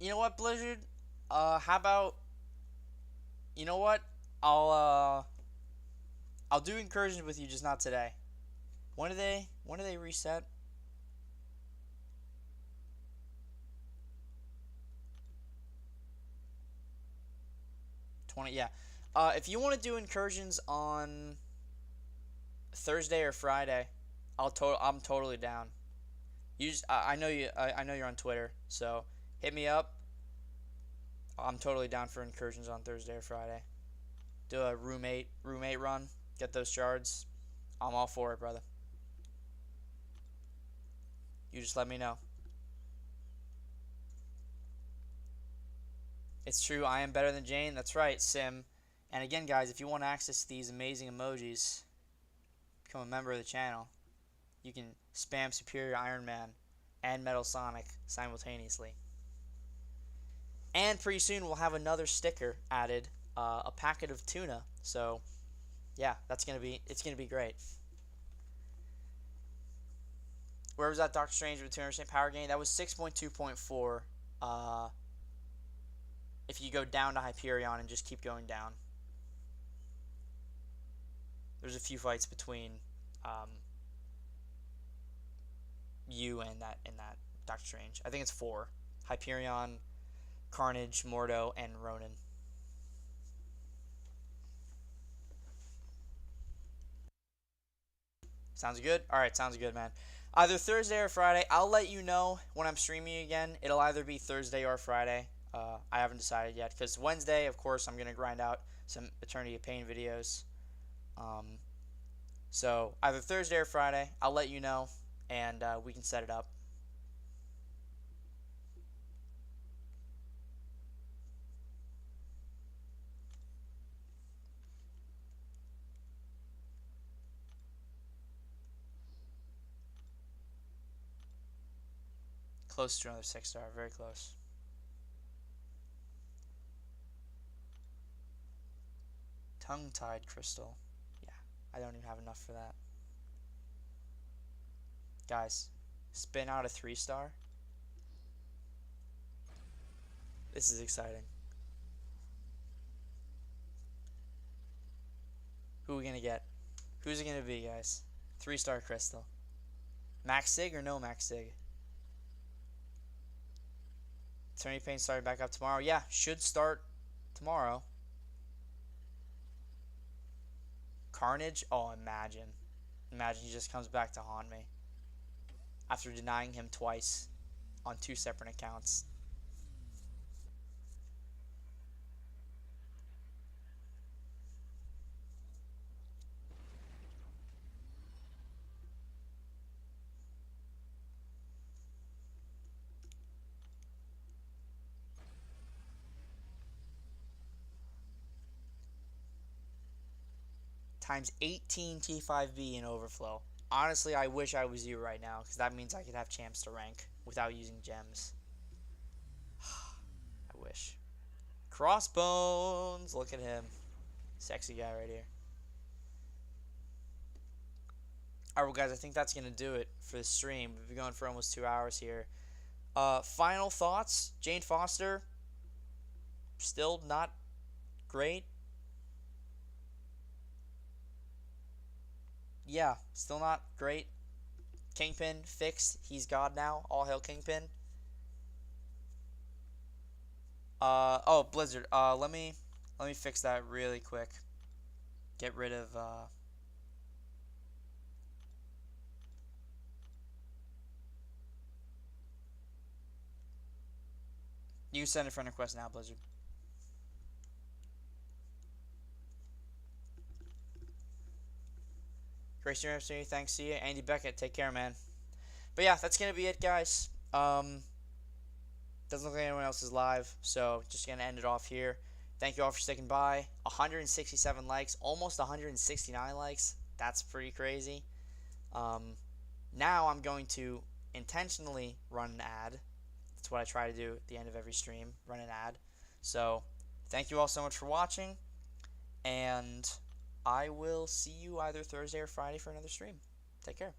You know what, Blizzard? How about? You know what? I'll do incursions with you, just not today. When do they reset? 20, yeah. If you want to do incursions on Thursday or Friday, I'm totally down. You just, I know you're on Twitter, so hit me up. I'm totally down for incursions on Thursday or Friday. Do a roommate run, get those shards. I'm all for it, brother. You just let me know. It's true, I am better than Jane. That's right, Sim. And again, guys, if you want access to these amazing emojis, become a member of the channel. You can spam Superior Iron Man and Metal Sonic simultaneously. And pretty soon we'll have another sticker added, a packet of tuna. So, yeah, it's gonna be great. Where was that Doctor Strange with 200% power gain? That was 6.2.4. If you go down to Hyperion and just keep going down. There's a few fights between you and that Doctor Strange. I think it's 4. Hyperion, Carnage, Mordo, and Ronan. Sounds good? Alright, sounds good, man. Either Thursday or Friday. I'll let you know when I'm streaming again. It'll either be Thursday or Friday. I haven't decided yet. Because Wednesday, of course, I'm going to grind out some Eternity of Pain videos. So, either Thursday or Friday. I'll let you know. And we can set it up. Close to another 6-star. Very close. Tongue-tied crystal. Yeah, I don't even have enough for that. Guys, spin out a 3-star. This is exciting. Who are we gonna get? Who's it gonna be, guys? 3-star crystal. Max Sig or no Max Sig? Eternity Pain starting back up tomorrow. Yeah, should start tomorrow. Carnage? Oh, imagine. Imagine he just comes back to haunt me. After denying him twice on 2 separate accounts. Times 18 T5B in overflow. Honestly, I wish I was you right now, because that means I could have champs to rank without using gems. I wish. Crossbones! Look at him. Sexy guy right here. Alright, well, guys, I think that's going to do it for the stream. We've been going for almost 2 hours here. Final thoughts? Jane Foster, still not great. Yeah, still not great. Kingpin fixed. He's God now. All hail Kingpin. Oh, Blizzard. Let me fix that really quick. Get rid of You send a friend request now, Blizzard. Great stream opportunity. Thanks to you, Andy Beckett. Take care, man. But yeah, that's gonna be it, guys. Doesn't look like anyone else is live, so just gonna end it off here. Thank you all for sticking by. 167 likes, almost 169 likes. That's pretty crazy. Now I'm going to intentionally run an ad. That's what I try to do at the end of every stream, run an ad. So thank you all so much for watching, and I will see you either Thursday or Friday for another stream. Take care.